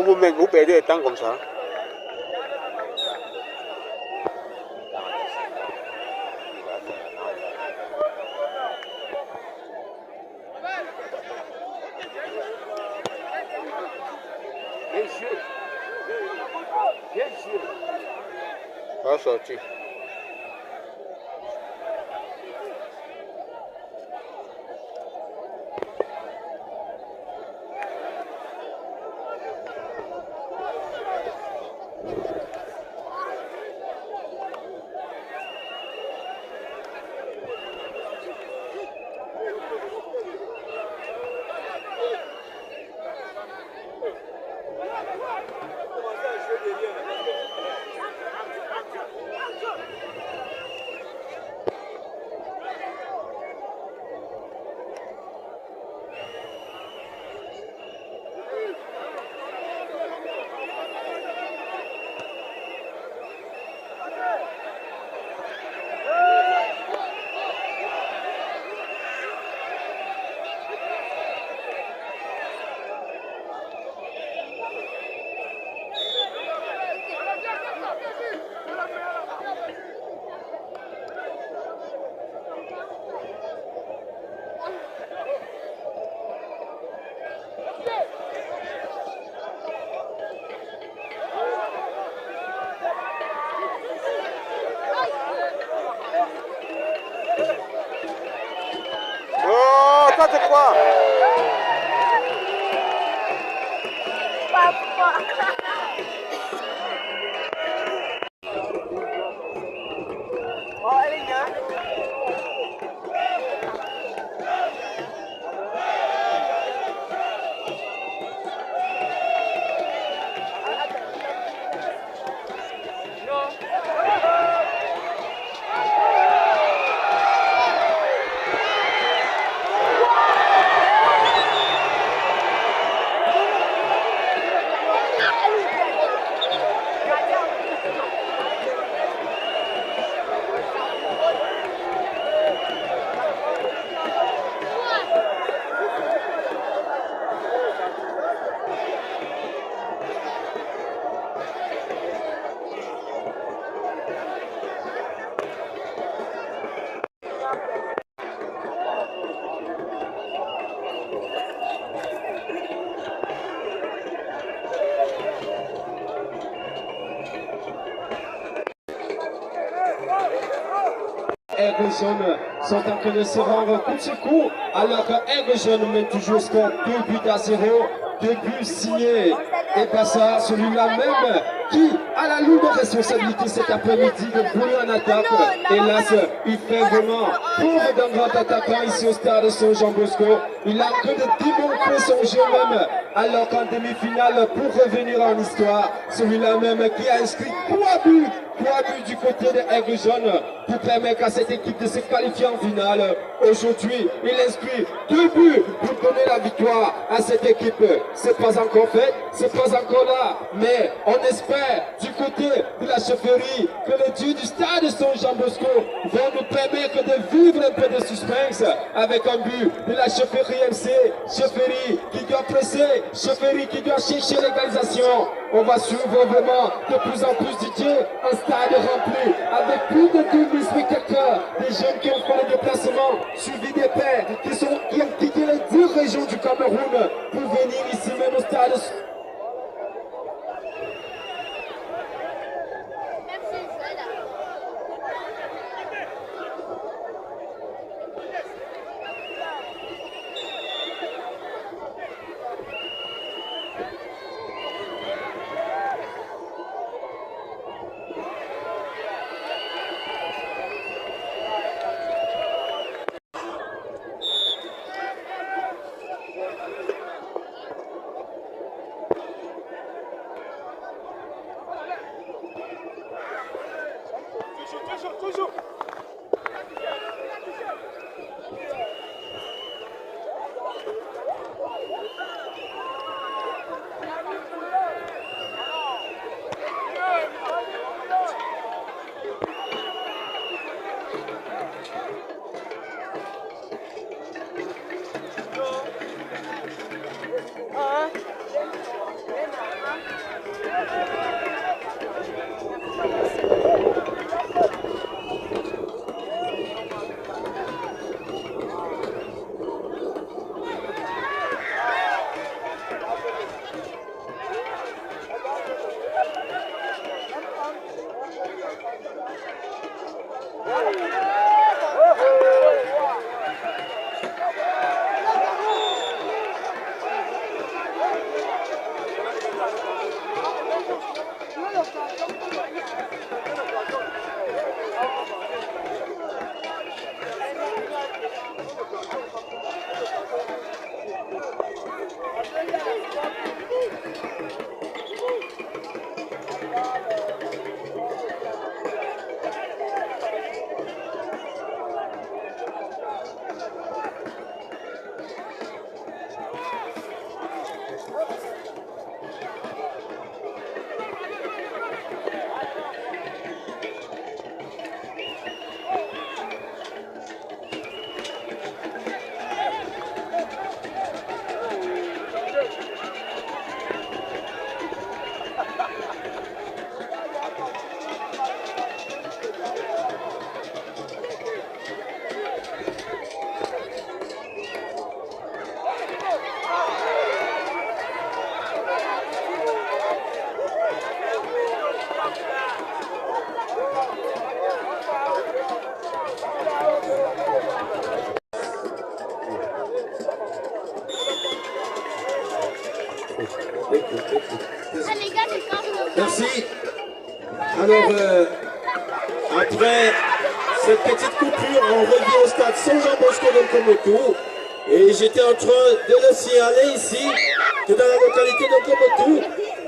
Vous mec, vous perdez le temps comme ça. Pas sorti. ça c'est quoi? Aigle Jaune sont en train de se rendre coup de secours alors que Aigle Jaune mène toujours score 2-0, 2 buts signés. Et pas ça, celui-là même qui a la lourde responsabilité cet après-midi de voler en attaque. Hélas, il fait vraiment pauvre d'un grand attaquant ici au stade de Jean Bosco. Il a que de démontrer son jeu même alors qu'en demi-finale, pour revenir en histoire, celui-là même qui a inscrit 3 buts du côté de Aigle Jaune pour permettre à cette équipe de se qualifier en finale. Aujourd'hui, il inscrit 2 buts pour donner la victoire à cette équipe. C'est pas encore fait, c'est pas encore là, mais on espère du côté de la chefferie que les dieux du stade Jean Bosco vont nous permettre de vivre un peu de suspense avec un but de la chefferie MC, chefferie qui doit presser, chefferie qui doit chercher l'égalisation. On va suivre vraiment de plus en plus Didier, un stade rempli Merci. Alors, après cette petite coupure, on revient au stade Saint-Jean Bosco de Komotou. Et j'étais en train de le signaler ici que dans la localité de Komotou,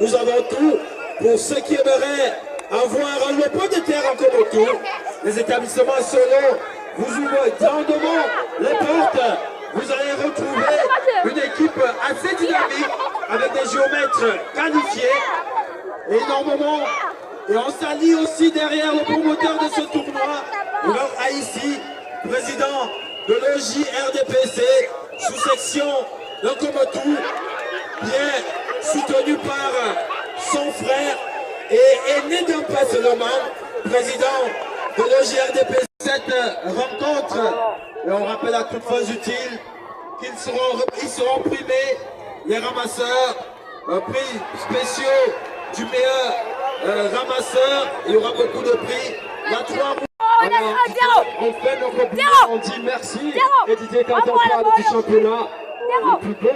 nous avons tout pour ceux qui aimeraient avoir un pot de terre en Komotou. Les établissements solo vous ouvrent grandement les portes. Vous allez retrouver une équipe assez dynamique avec des géomètres qualifiés. Énormément. Et on s'allie aussi derrière le promoteur de ce tournoi, Laurent Haïssi, président de l'OJRDPC, sous-section de Komotou, bien soutenu par son frère et aîné d'un pas seulement, président de l'OJRDPC. Cette rencontre, et on rappelle à toutes fois utiles qu'ils seront primés, les ramasseurs, prix spéciaux du meilleur ramasseur. Il y aura beaucoup de prix. La 3 On fait notre bilan, on dit merci. Et Didier, quand on parle du championnat, le plus beau.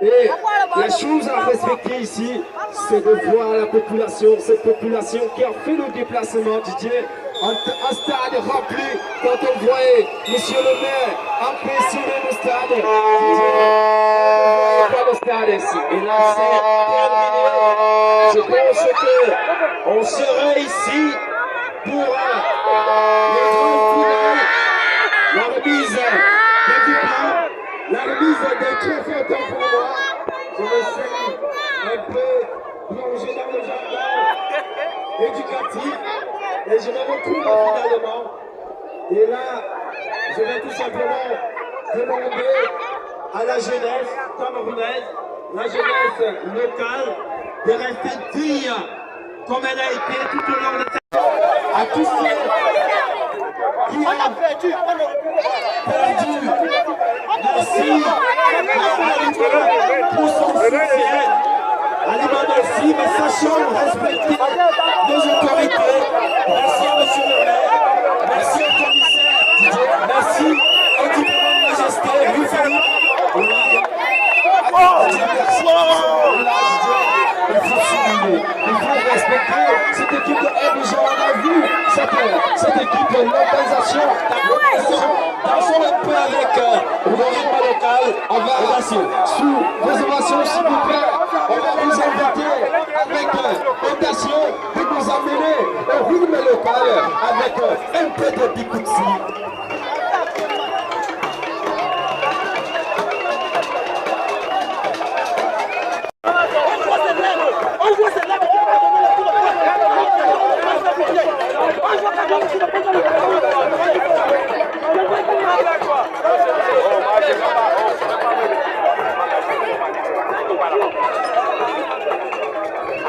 Et la chose à respecter ici, c'est de voir la population, cette population qui a fait le déplacement, Didier. Un stade rempli, quand on voyait Monsieur le maire impressionner le stade, Didier, on ne voyait pas le stade ici. Et là, c'est terminé. Je pense qu'on serait ici pour le grand final, la remise des diplômes, la remise des trophées autant pour moi. Je me suis un peu plongé dans le jardin éducatif et je me retrouve finalement. Et là, je vais tout simplement demander à la jeunesse camerounaise, la jeunesse locale, de rester digne comme elle a été tout au long de cette à tous ceux qui ont perdu. Merci pour son soutien. Alima, merci, mais sachant respecter nos autorités. Merci à monsieur le maire, merci au commissaire, merci au gouvernement de majesté, Louis Philippe. Il faut souligner, il faut respecter cette équipe de MJ. On a vu cette équipe de l'organisation dans son peu avec le rythme local. On va sous réservation, s'il vous plaît. On va vous inviter avec audacieux de nous amener au rythme local. vocal avec un peu de Bikoutsi.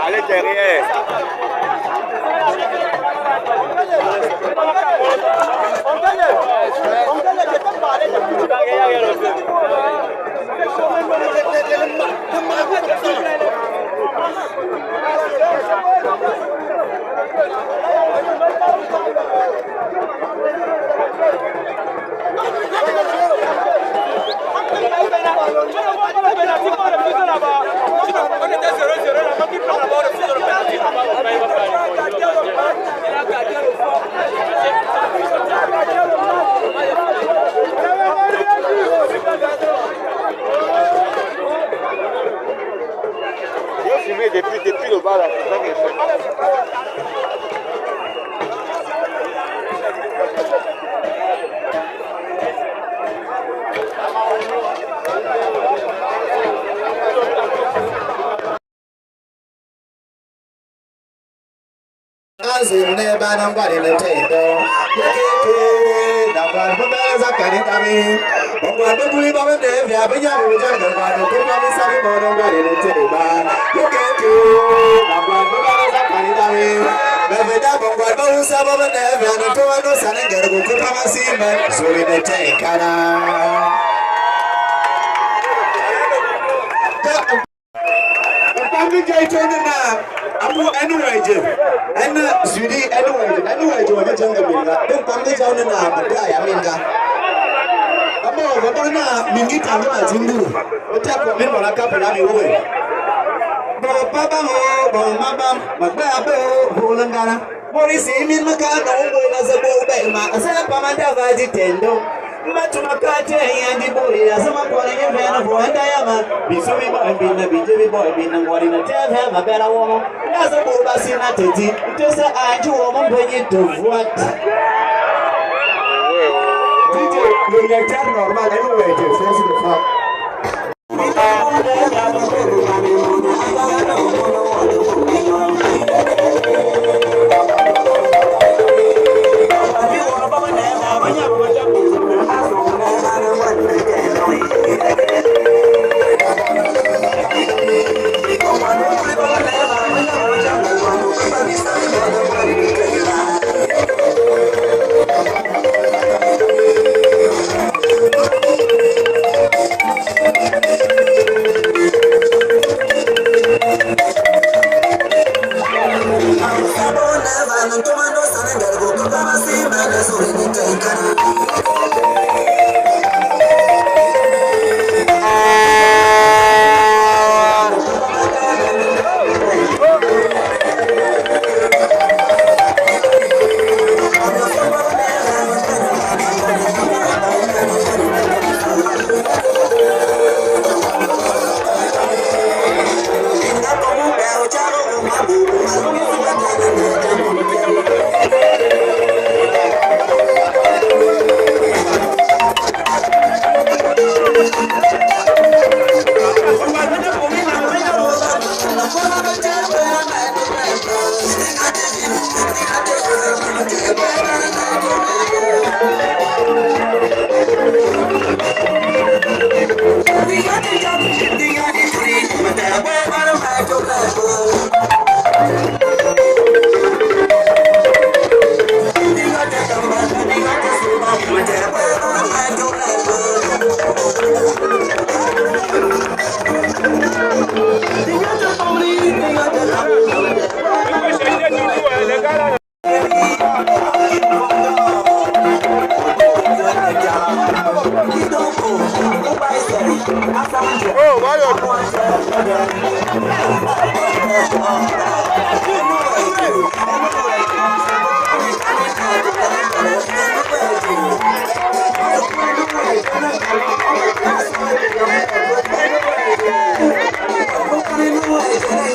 Allez derrière. Depuis le bas là, c'est ça que je fais. Azine bana ngwari letendo yeke na ngwari mbeza kanitami ngwari buli babende vya benya bujanga ngwari kuma misabi bono ngwari letendo yeke na ngwari mbeza kanitami beveda ngwari bausa babende vya no towa no sanengere kukupa masime suri netekana Kami jaitona na abu anyway je ana sudi anyway je wani janga minga don kami jauna na bada ya minga amma wadana mingi tangu na zindu ota ko min wala ka pala mi woe bo baba mo bo mama magba bo hulangana mori si min makana wo na zabo be ma asa pamanda vaji tendo Matumakate yandi buri asama kwa nye vena fuenda yama Bisumi boy bina bijebi boy bina ngwari na teve mabela womo Naza buba sina teti Utesa anju womo mpenye tovuat DJ, le lecteur normal anyway, je fais ce que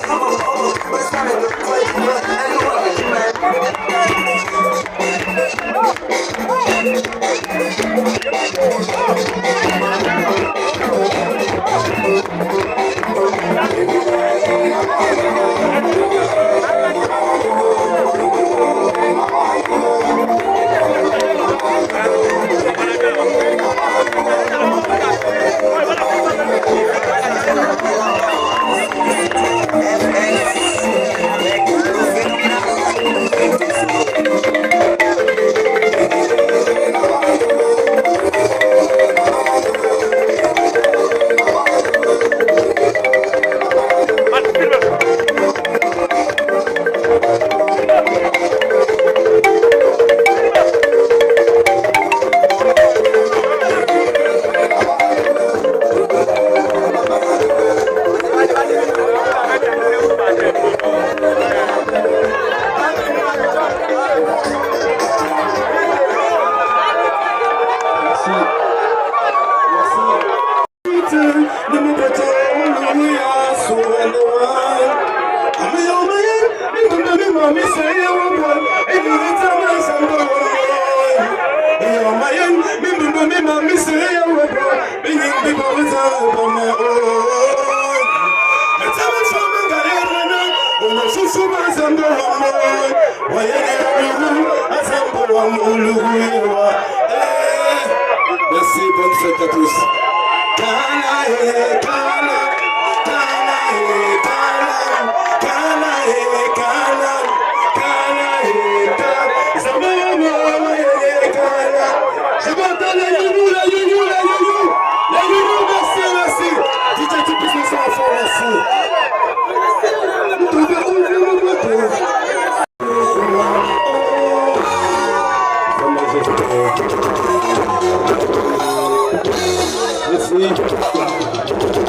Come on. Merci, bonne fête à tous. Je m'entends la youyou, merci. DJ, tu peux me faire fort, merci. Merci.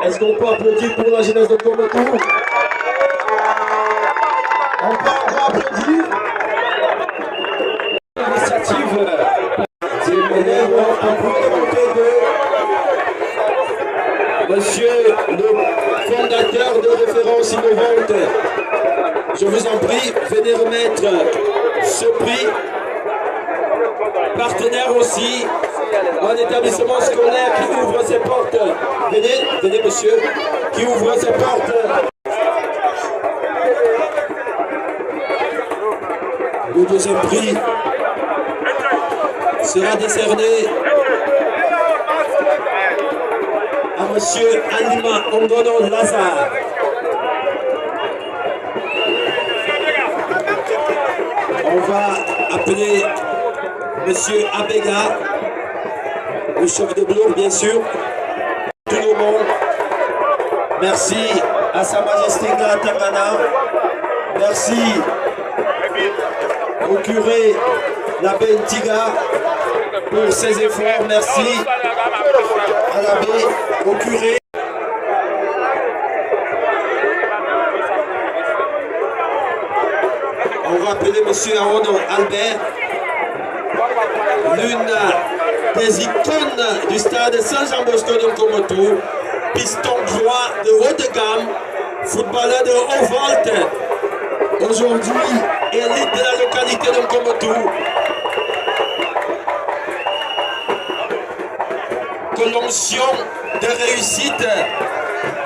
Est-ce qu'on peut applaudir pour la jeunesse de Tombouctou? On peut encore applaudir l'initiative c'est un volonté de monsieur le fondateur de Référence Innovante. Je vous en prie, venez remettre ce prix. Partenaire aussi, un établissement scolaire qui ouvre ses portes. Venez monsieur, qui ouvre ses portes. Le deuxième prix sera décerné à monsieur Alima Ongono Lazare. On va appeler monsieur Abega, le chef de bloc, bien sûr, tout le monde. Merci à Sa Majesté Tangana. Merci au curé l'abbé Ntiga pour ses efforts. Merci à l'abbé, au curé. On va appeler monsieur Arono Albert, l'une des icônes du stade Saint-Jean-Bosco de Nkomotou, piston droit de haute gamme, footballeur de haut volte, aujourd'hui élite de la localité de Nkomotou. Que l'onction de réussite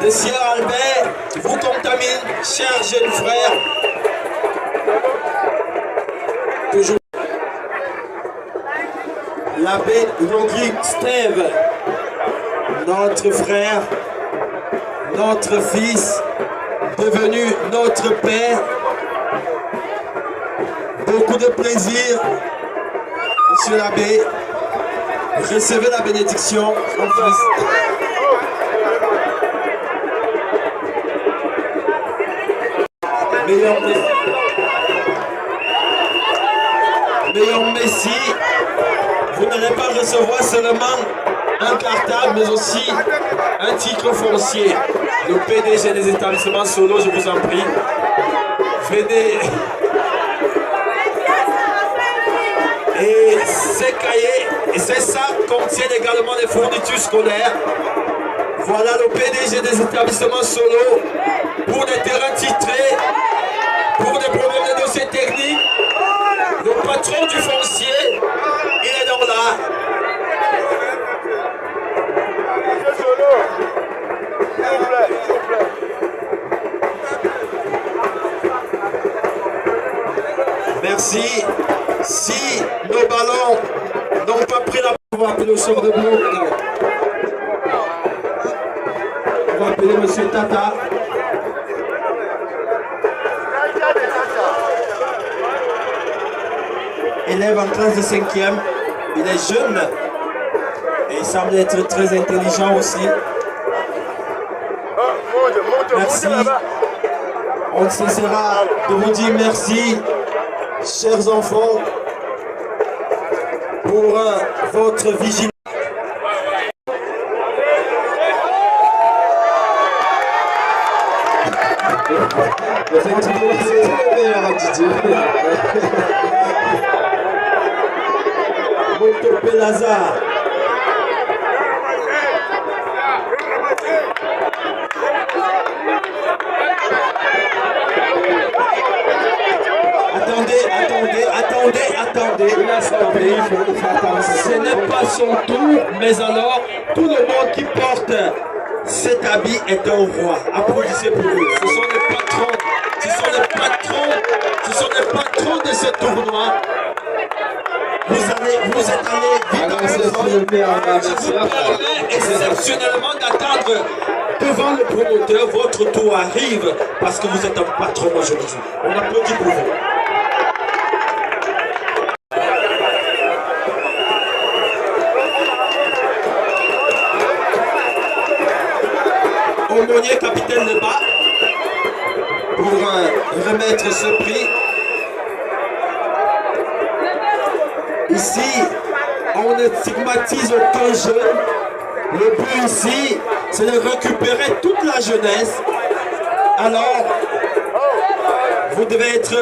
de Sir Albert vous contamine, chers jeunes frères. Toujours l'abbé Rodrigue Steve, notre frère, notre fils, devenu notre père. Beaucoup de plaisir, monsieur l'abbé. Recevez la bénédiction, mon fils. Meilleur Messie, vous n'allez pas recevoir seulement un cartable, mais aussi un titre foncier. Le PDG des établissements Solo, je vous en prie, venez. Et ces cahiers et ces sacs contiennent également des fournitures scolaires. Voilà le PDG des établissements Solo pour des terrains titrés, pour des problèmes de dossiers techniques. Le patron du foncier, il est donc là. Merci. Si nos ballons n'ont pas pris la... On va appeler le chef de bloc. On va appeler monsieur Tata. Élève en classe de 5e. Il est jeune. Et il semble être très intelligent aussi. Merci. On ne cessera de vous dire merci, chers enfants, pour votre vigilance. Effectivement, c'est le meilleur Didier. Moto Pelazar. Attendez. Ce n'est pas son tour, mais alors tout le monde qui porte cet habit est un roi. Applaudissez pour eux. Ce sont les patrons. Ce sont les patrons de ce tournoi. Vous êtes allés vite. Je vous permets exceptionnellement d'attendre devant le promoteur. Votre tour arrive parce que vous êtes un patron aujourd'hui. On applaudit pour vous. Aumônier capitaine de bas pour remettre ce prix. Ici, on ne stigmatise aucun jeune. Le but ici, c'est de récupérer toute la jeunesse. Alors, vous devez être...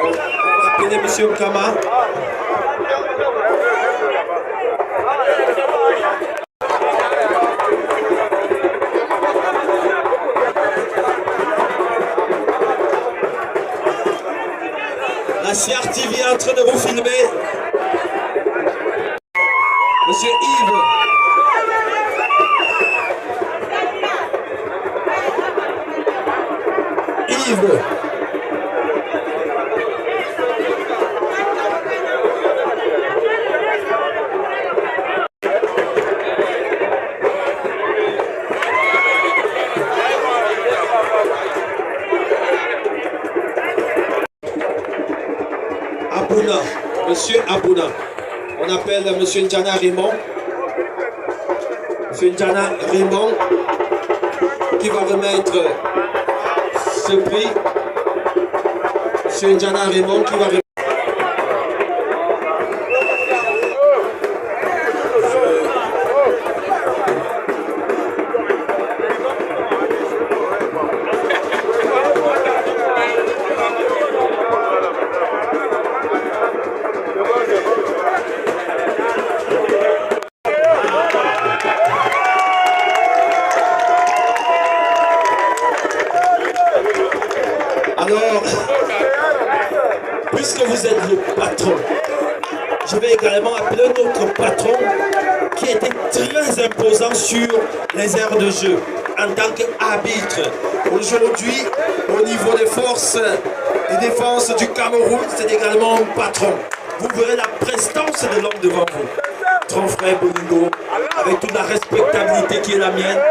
On va appeler M. Kama. La CRTV est en train de vous filmer. Monsieur Yves. Abouna, Monsieur Abouna. On appelle Monsieur Ndjana Raymond. Monsieur Ndjana Raymond qui va remettre ce prix. Monsieur Ndjana Raymond qui va remettre. Alors, puisque vous êtes le patron, je vais également appeler notre patron qui était très imposant sur les aires de jeu en tant qu'arbitre. Aujourd'hui, au niveau des forces de défense du Cameroun, c'est également un patron. Vous verrez la prestance de l'homme devant vous. Ton frère Bolingo, avec toute la respectabilité qui est la mienne,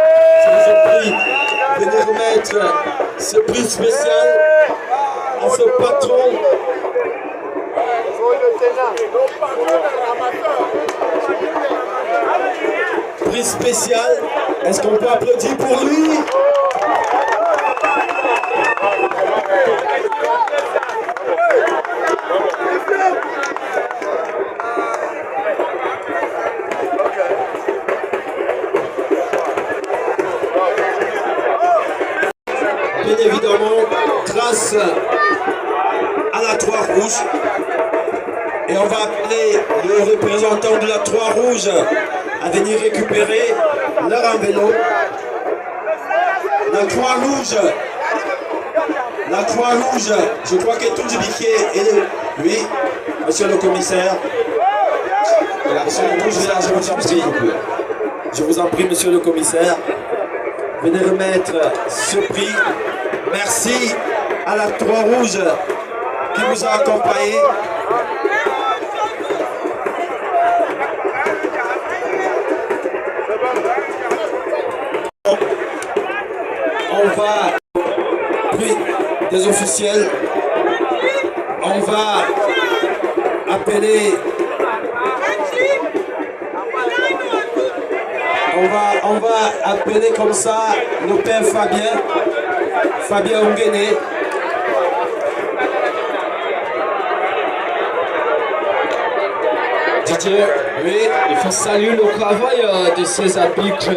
je vous en prie, venez remettre ce prix spécial à ce patron. Prix spécial, est-ce qu'on peut applaudir pour lui? Bien évidemment, grâce à la Croix-Rouge, et on va appeler le représentant de la Croix-Rouge à venir récupérer leur enveloppe. La Croix-Rouge, je crois que tout Biquet est lui, monsieur le commissaire. Monsieur le commissaire, je vous en prie, monsieur le commissaire, venez remettre ce prix. Merci à la Croix-Rouge qui nous a accompagnés. On va, puis des officiels, on va appeler, on va appeler comme ça le père Fabien Onguené. Didier, oui, il faut saluer le travail de ces arbitres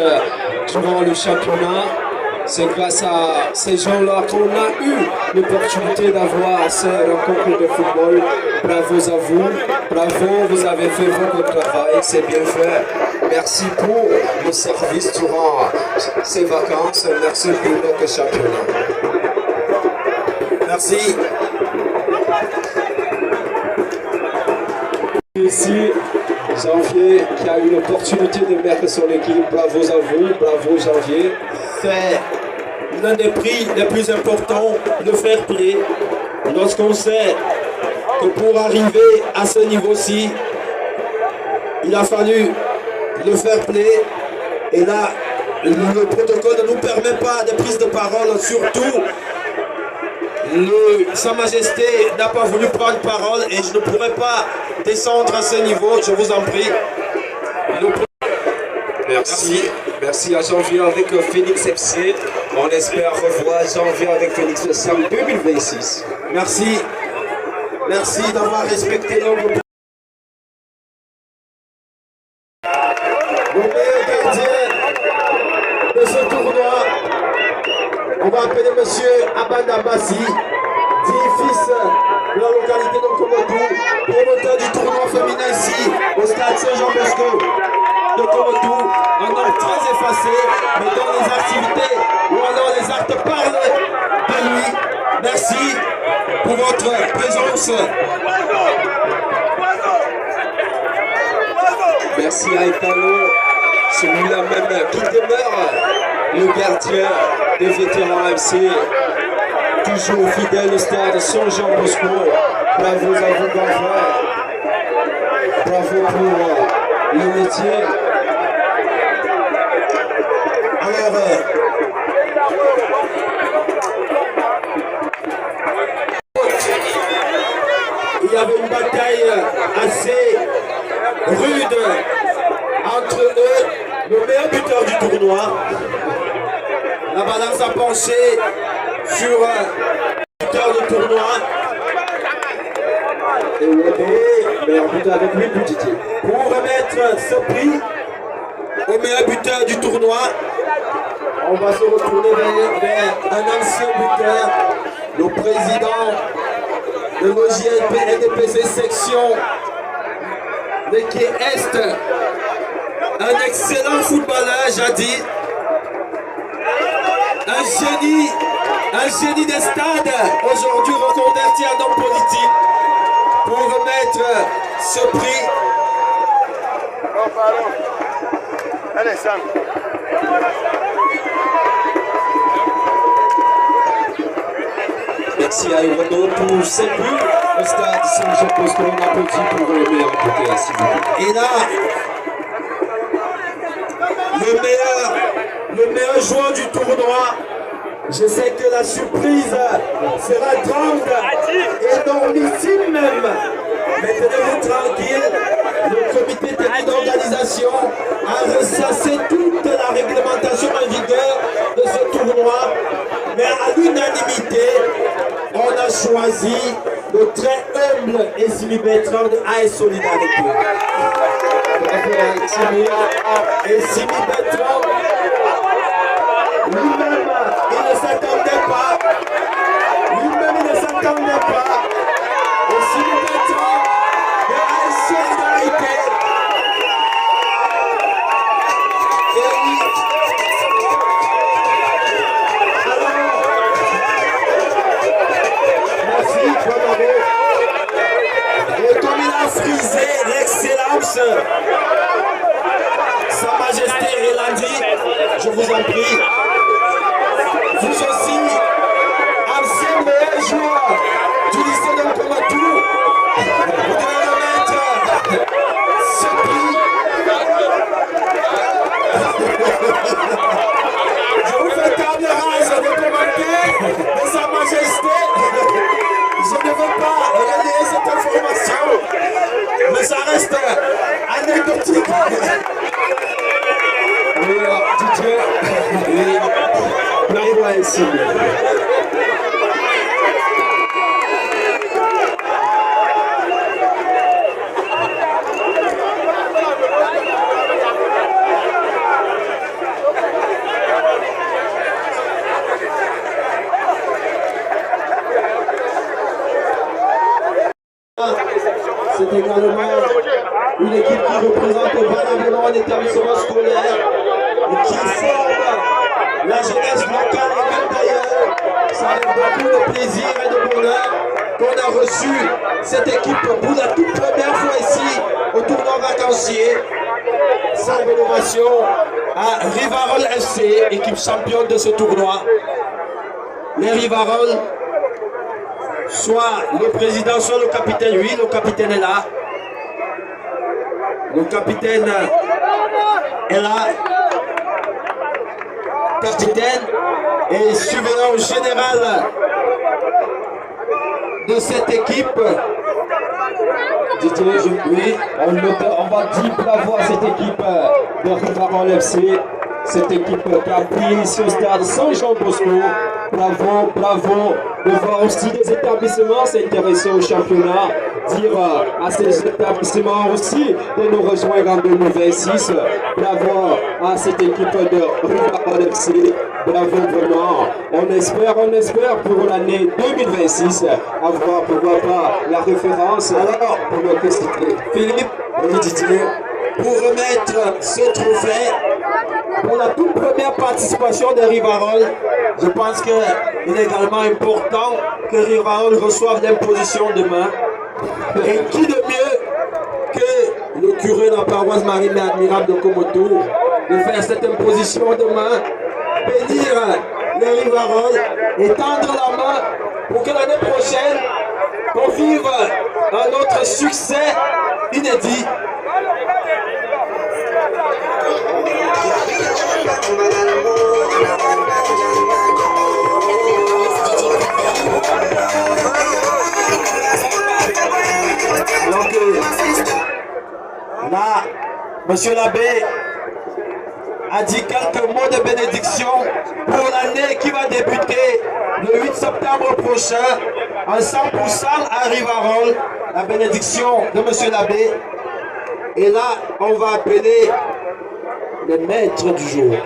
durant le championnat. C'est grâce à ces gens-là qu'on a eu l'opportunité d'avoir ces rencontres de football. Bravo à vous, bravo, vous avez fait votre travail, c'est bien fait. Merci pour le service durant ces vacances, merci pour notre championnat. Merci. Ici, Janvier qui a eu l'opportunité de mettre son équipe. Bravo à vous, bravo Janvier. C'est l'un des prix les plus importants, le fair play. Lorsqu'on sait que pour arriver à ce niveau-ci, il a fallu le fair play. Et là, le protocole ne nous permet pas de prise de parole, surtout Sa Majesté n'a pas voulu prendre parole et je ne pourrais pas descendre à ce niveau, je vous en prie. Merci. Merci à Janvier avec Phoenix FC. On espère revoir Janvier avec Phoenix FC en 2026. Merci. Merci d'avoir respecté nos groupes. Le meilleur gardien de ce tournoi, on va appeler monsieur Abanda Bassi, dit fils de la localité de Komotou, promoteur du tournoi féminin ici, au stade Saint-Jean-Bosco de Komotou, un homme très effacé, mais dont les activités ou alors les actes parlent de lui. Merci pour votre présence. Merci à Italo, celui-là même qui demeure le gardien des vétérans MC, toujours fidèle au stade Saint-Jean-Bosco. Bravo à vous, grand frère. Bravo pour le métier. Alors, il y avait une bataille assez rude entre eux, le meilleur buteur du tournoi. La balance a penché sur le buteur du tournoi. Et meilleur buteur avec 8 buts. Pour remettre ce prix au meilleur buteur du tournoi, on va se retourner vers un ancien buteur, le président de l'OJLP NDPC section de qui est un excellent footballeur jadis, un génie des stades, aujourd'hui reconverti en homme politique, pour remettre ce prix. Allez, Sam. Merci à Renaud pour 5 buts. Au stade Saint-Jean-Bosco, on applaudit pour le meilleur buteur, s'il vous plaît. Et là, le meilleur joueur du tournoi, je sais que la surprise sera grande, énormissime même. Mais tenez-vous tranquille, le comité technique d'organisation a ressassé toute la réglementation en vigueur de ce tournoi. Mais à l'unanimité, on a choisi le très humble et Simi Bertrand de AS Solidarité. Bravo à Simi. Et Simi Bertrand, lui-même, il ne s'attendait pas. Lui-même, il ne s'attendait pas. Et Simi Bertrand de AS Solidarité. Et oui. Et comme il a frisé l'excellence, Sa Majesté Elandi, je vous en prie, vous aussi, ancien meilleur joueur du lycée de Komotou, vous devez remettre ce prix. Je vous fais table rase de commenter de Sa Majesté. Je ne veux pas relayer cette information, mais ça reste anecdotique. Oui, Didier. Bravo à Essim. également une équipe qui représente valablement un établissement scolaire et qui forme la jeunesse locale et même d'ailleurs. Ça avec beaucoup de plaisir et de bonheur qu'on a reçu cette équipe pour la toute première fois ici au tournoi vacancier. Salve d'ovation à Rivarol FC, équipe championne de ce tournoi. Les Rivarol, soit le président, soit le capitaine. Oui, le capitaine est là. Le capitaine est là. Capitaine et surveillant général de cette équipe. Oui, on va dire bravo à cette équipe de Rivarol FC. Cette équipe qui a pris ici au stade Saint-Jean-Bosco. Bravo, bravo de voir aussi des établissements s'intéresser au championnat. Dire à ces établissements aussi de nous rejoindre en 2026. Bravo à cette équipe de Rivarol FC. Bravo vraiment. On espère pour l'année 2026 avoir pourquoi pas la référence. Alors, pour le citer Philippe et Didier, pour remettre ce trophée pour la toute première participation de Rivarol. Je pense qu'il est également important que Rivarol reçoive l'imposition demain. Et qui de mieux que le curé de la paroisse Marie-Mère Admirable de Komoto de faire cette imposition demain, bénir les Rivarol et tendre la main pour que l'année prochaine on vive un autre succès inédit. Donc là, Monsieur l'abbé a dit quelques mots de bénédiction pour l'année qui va débuter le 8 septembre prochain en 100% à Rivarol. La bénédiction de Monsieur l'abbé. Et là, on va appeler le maître du jour.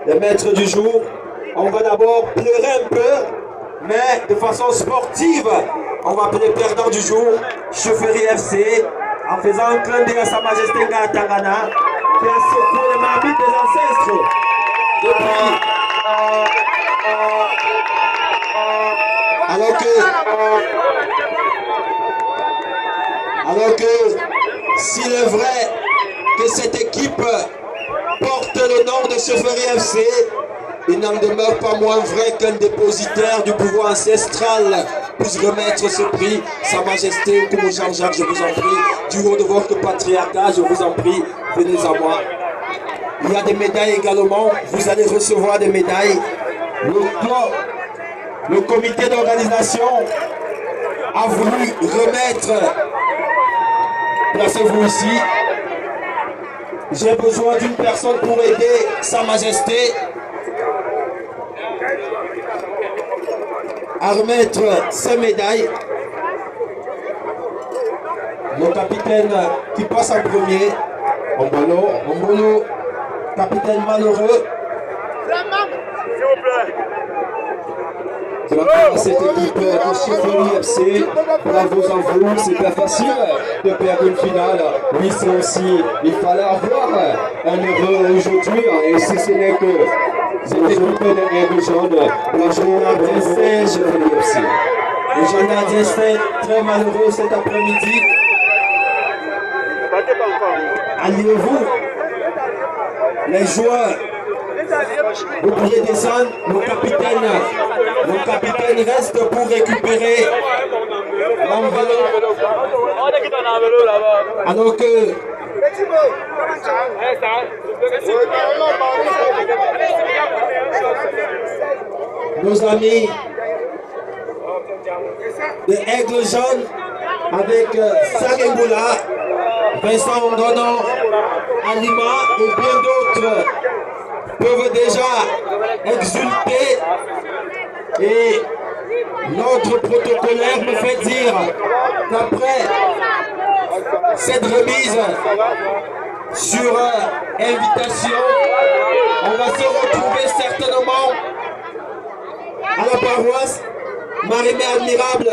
Le maître du jour, on va d'abord pleurer un peu, mais de façon sportive. On va appeler le perdant du jour, Chefferie FC, en faisant un clin d'œil à Sa Majesté Ngatangana, qui a secoué les marmites des ancêtres depuis. Alors que s'il est vrai que cette équipe porte le nom de Chefferie FC, il n'en demeure pas moins vrai qu'un dépositaire du pouvoir ancestral puisse remettre ce prix. Sa Majesté Koumou Jean-Jacques, je vous en prie, du haut de votre patriarcat, je vous en prie, venez à moi. Il y a des médailles également, vous allez recevoir des médailles. Le comité d'organisation a voulu remettre, placez-vous ici, j'ai besoin d'une personne pour aider Sa Majesté à remettre ces médailles. Le capitaine qui passe en premier, Ombolo, capitaine malheureux. De la part de cette équipe de Chefferie FC, bravo à vous, c'est pas facile de perdre une finale. Oui, c'est aussi, il fallait avoir un heureux aujourd'hui, et si ce n'est que cette équipe de Aigle Jaune, le journal d'essai Chefferie FC. Le journal d'essai très malheureux cet après-midi. Alliez-vous, les joueurs. Vous pouvez descendre, le capitaine reste pour récupérer l'enveloppe. Alors que nos amis de Aigle Jaune avec Sagengoula, Vincent Ngono, Alima et bien d'autres peuvent déjà exulter, et notre protocolaire me fait dire qu'après cette remise sur invitation, on va se retrouver certainement à la paroisse Marie-Mère Admirable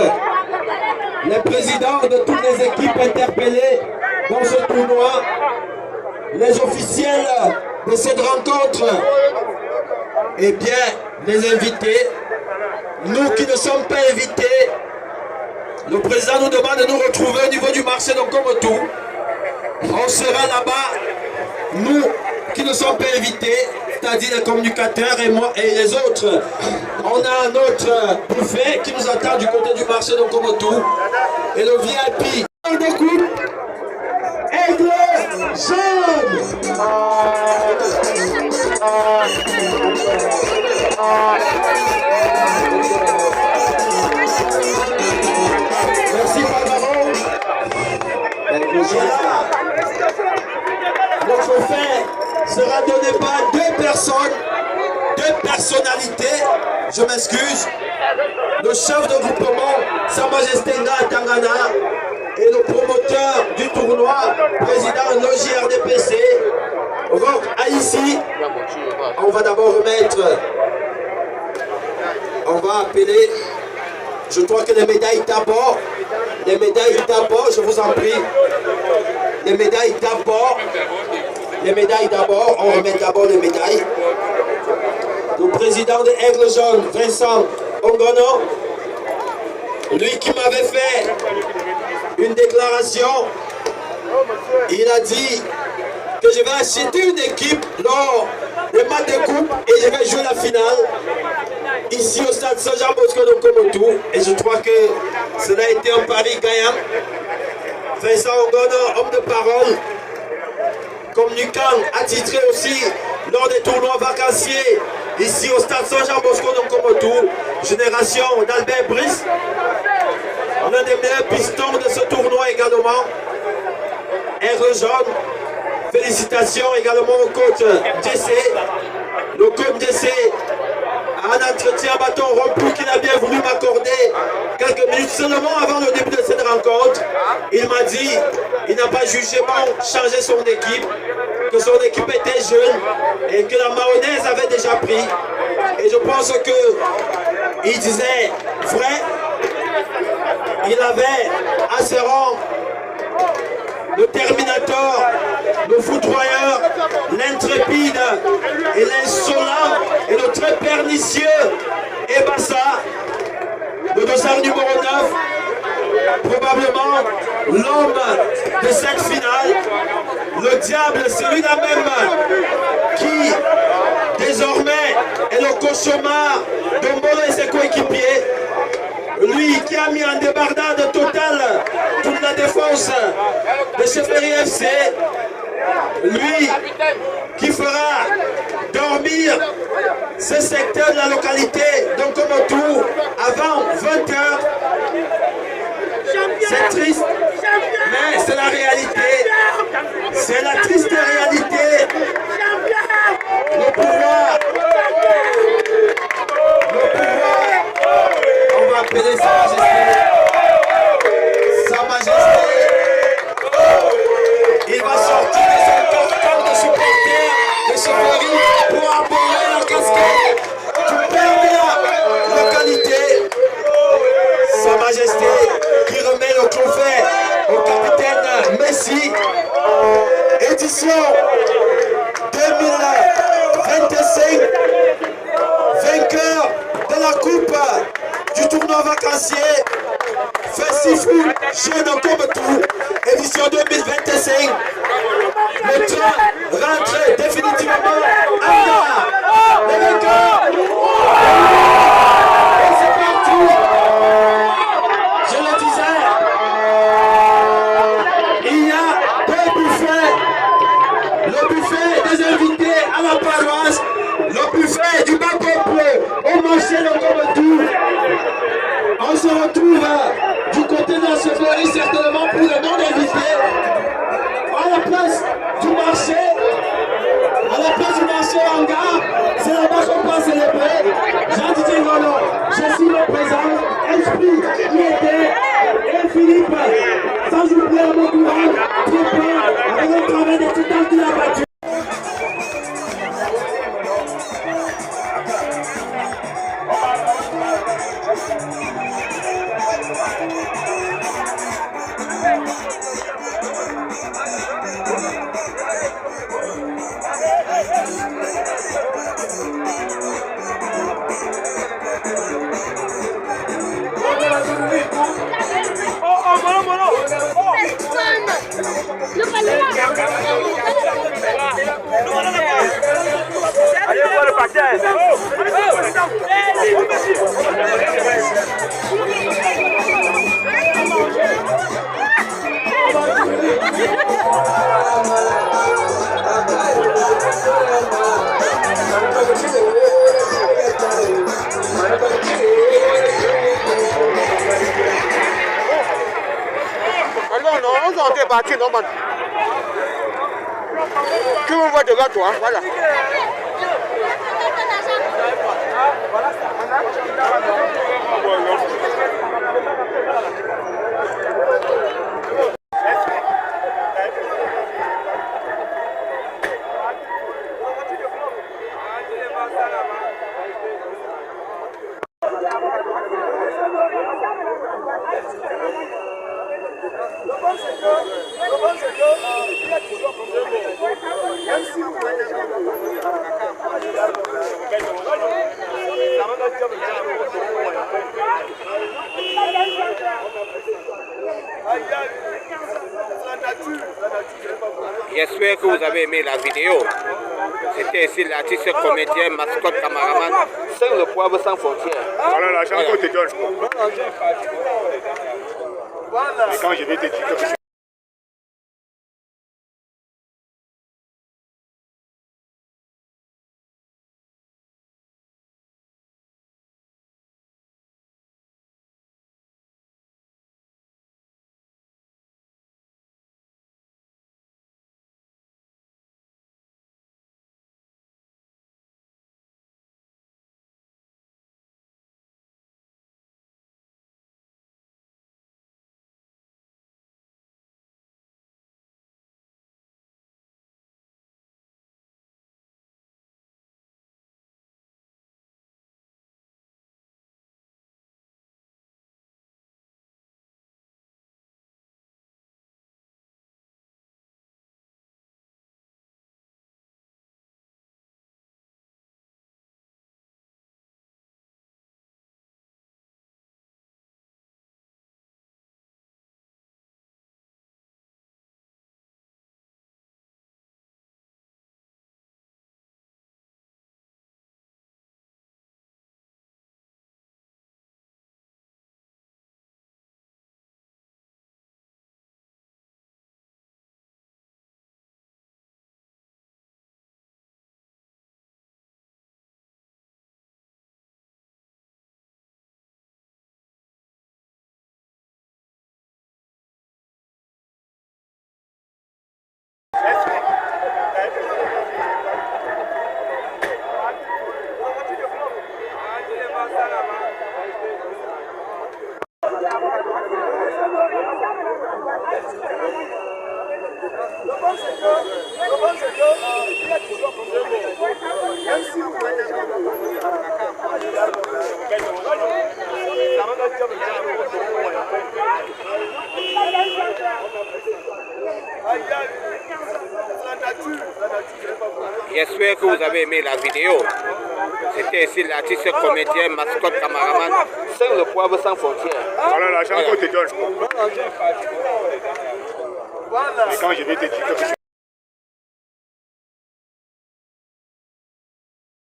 les présidents de toutes les équipes interpellées dans ce tournoi, les officiels de cette rencontre, et bien les invités, nous qui ne sommes pas invités, le président nous demande de nous retrouver au niveau du marché de Nkomotou. On sera là-bas, nous qui ne sommes pas invités, c'est-à-dire les communicateurs et moi et les autres. On a un autre buffet qui nous attend du côté du marché de Nkomotou. Et le VIP de coupe, Aigle Jaune. Merci Barbaro. Le trophée sera donné par deux personnes, deux personnalités, je m'excuse. Le chef de groupement, Sa Majesté Nga Tangana, et le promoteur du tournoi, président Logi RDPC, Roch Aïssi. On va d'abord remettre, on va appeler, je crois que les médailles d'abord, je vous en prie, les médailles d'abord, on remet d'abord les médailles. Le président de Aigle Jaune, Vincent Ongono, lui qui m'avait fait une déclaration, il a dit que je vais acheter une équipe lors des matchs de coupe et je vais jouer la finale ici au stade Saint-Jean-Bosco de Nkomotou, et je crois que cela a été un pari gagnant. Vincent Ongono, homme de parole, communicant, attitré aussi lors des tournois vacanciers ici au stade Saint-Jean-Bosco de Nkomotou, génération d'Albert Brice, l'un des meilleurs pistons de ce tournoi également. Aigle Jaune, félicitations également au coach Jessé. Le coach Jessé a un entretien à bâton rompu qu'il a bien voulu m'accorder quelques minutes seulement avant le début de cette rencontre. Il m'a dit, il n'a pas jugé bon changer son équipe, que son équipe était jeune et que la mayonnaise avait déjà pris. Et je pense que il disait vrai, il avait à ses rangs le Terminator, le foudroyeur, l'intrépide et l'insolent et le très pernicieux Ebassa, le dossard numéro 9, probablement l'homme de cette finale. Le diable, c'est lui-là même qui désormais est le cauchemar de Mbolo et ses coéquipiers. Lui qui a mis en débardade totale toute la défense de Chefferie FC. Lui qui fera dormir ce secteur de la localité d'Nkomotou avant 20 h. C'est triste, mais c'est la réalité. C'est la triste réalité. Le pouvoir, on va appeler Sa Majesté. Sa Majesté, il va sortir de son carcan de supporters de Chefferie pour apporter la casquette du père de la localité. Sa Majesté qui remet le trophée au capitaine Messi. Édition 2025, vainqueur de la coupe du tournoi vacancier Festifou Jeune Nkomotou, édition 2025. Le train rentre définitivement à gare. Les vainqueurs. Et c'est parti. Je le disais, il y a deux buffets. Le buffet des invités à la paroisse, le buffet du bas peuple au marché de Nkomotou. On se retrouve du côté de la chefferie certainement pour le nom d'invités. À la place du marché, en gare, c'est là-bas qu'on va célébrer. Jean-Didier Ngolo, je suis le présent, Esprit, Liété et Philippe, sans oublier mon courant, Trépé, avec le travail des titans qu'il a battu. Allez, voir le paquet. Alors non, on est parti, non, man. Tout le monde va devant toi, voilà. J'espère que vous avez aimé la vidéo. C'était ici l'artiste, comédien, mascotte, cameraman, sans le poivre, sans frontières. Voilà l'argent qu'on te donne. Et quand je vais te dire que J'espère que vous avez aimé la vidéo. C'était ici l'artiste, comédien, mascotte, cameraman, sans le poivre, sans frontières. voilà l'argent qu'on te donne. Et quand je vais te dire que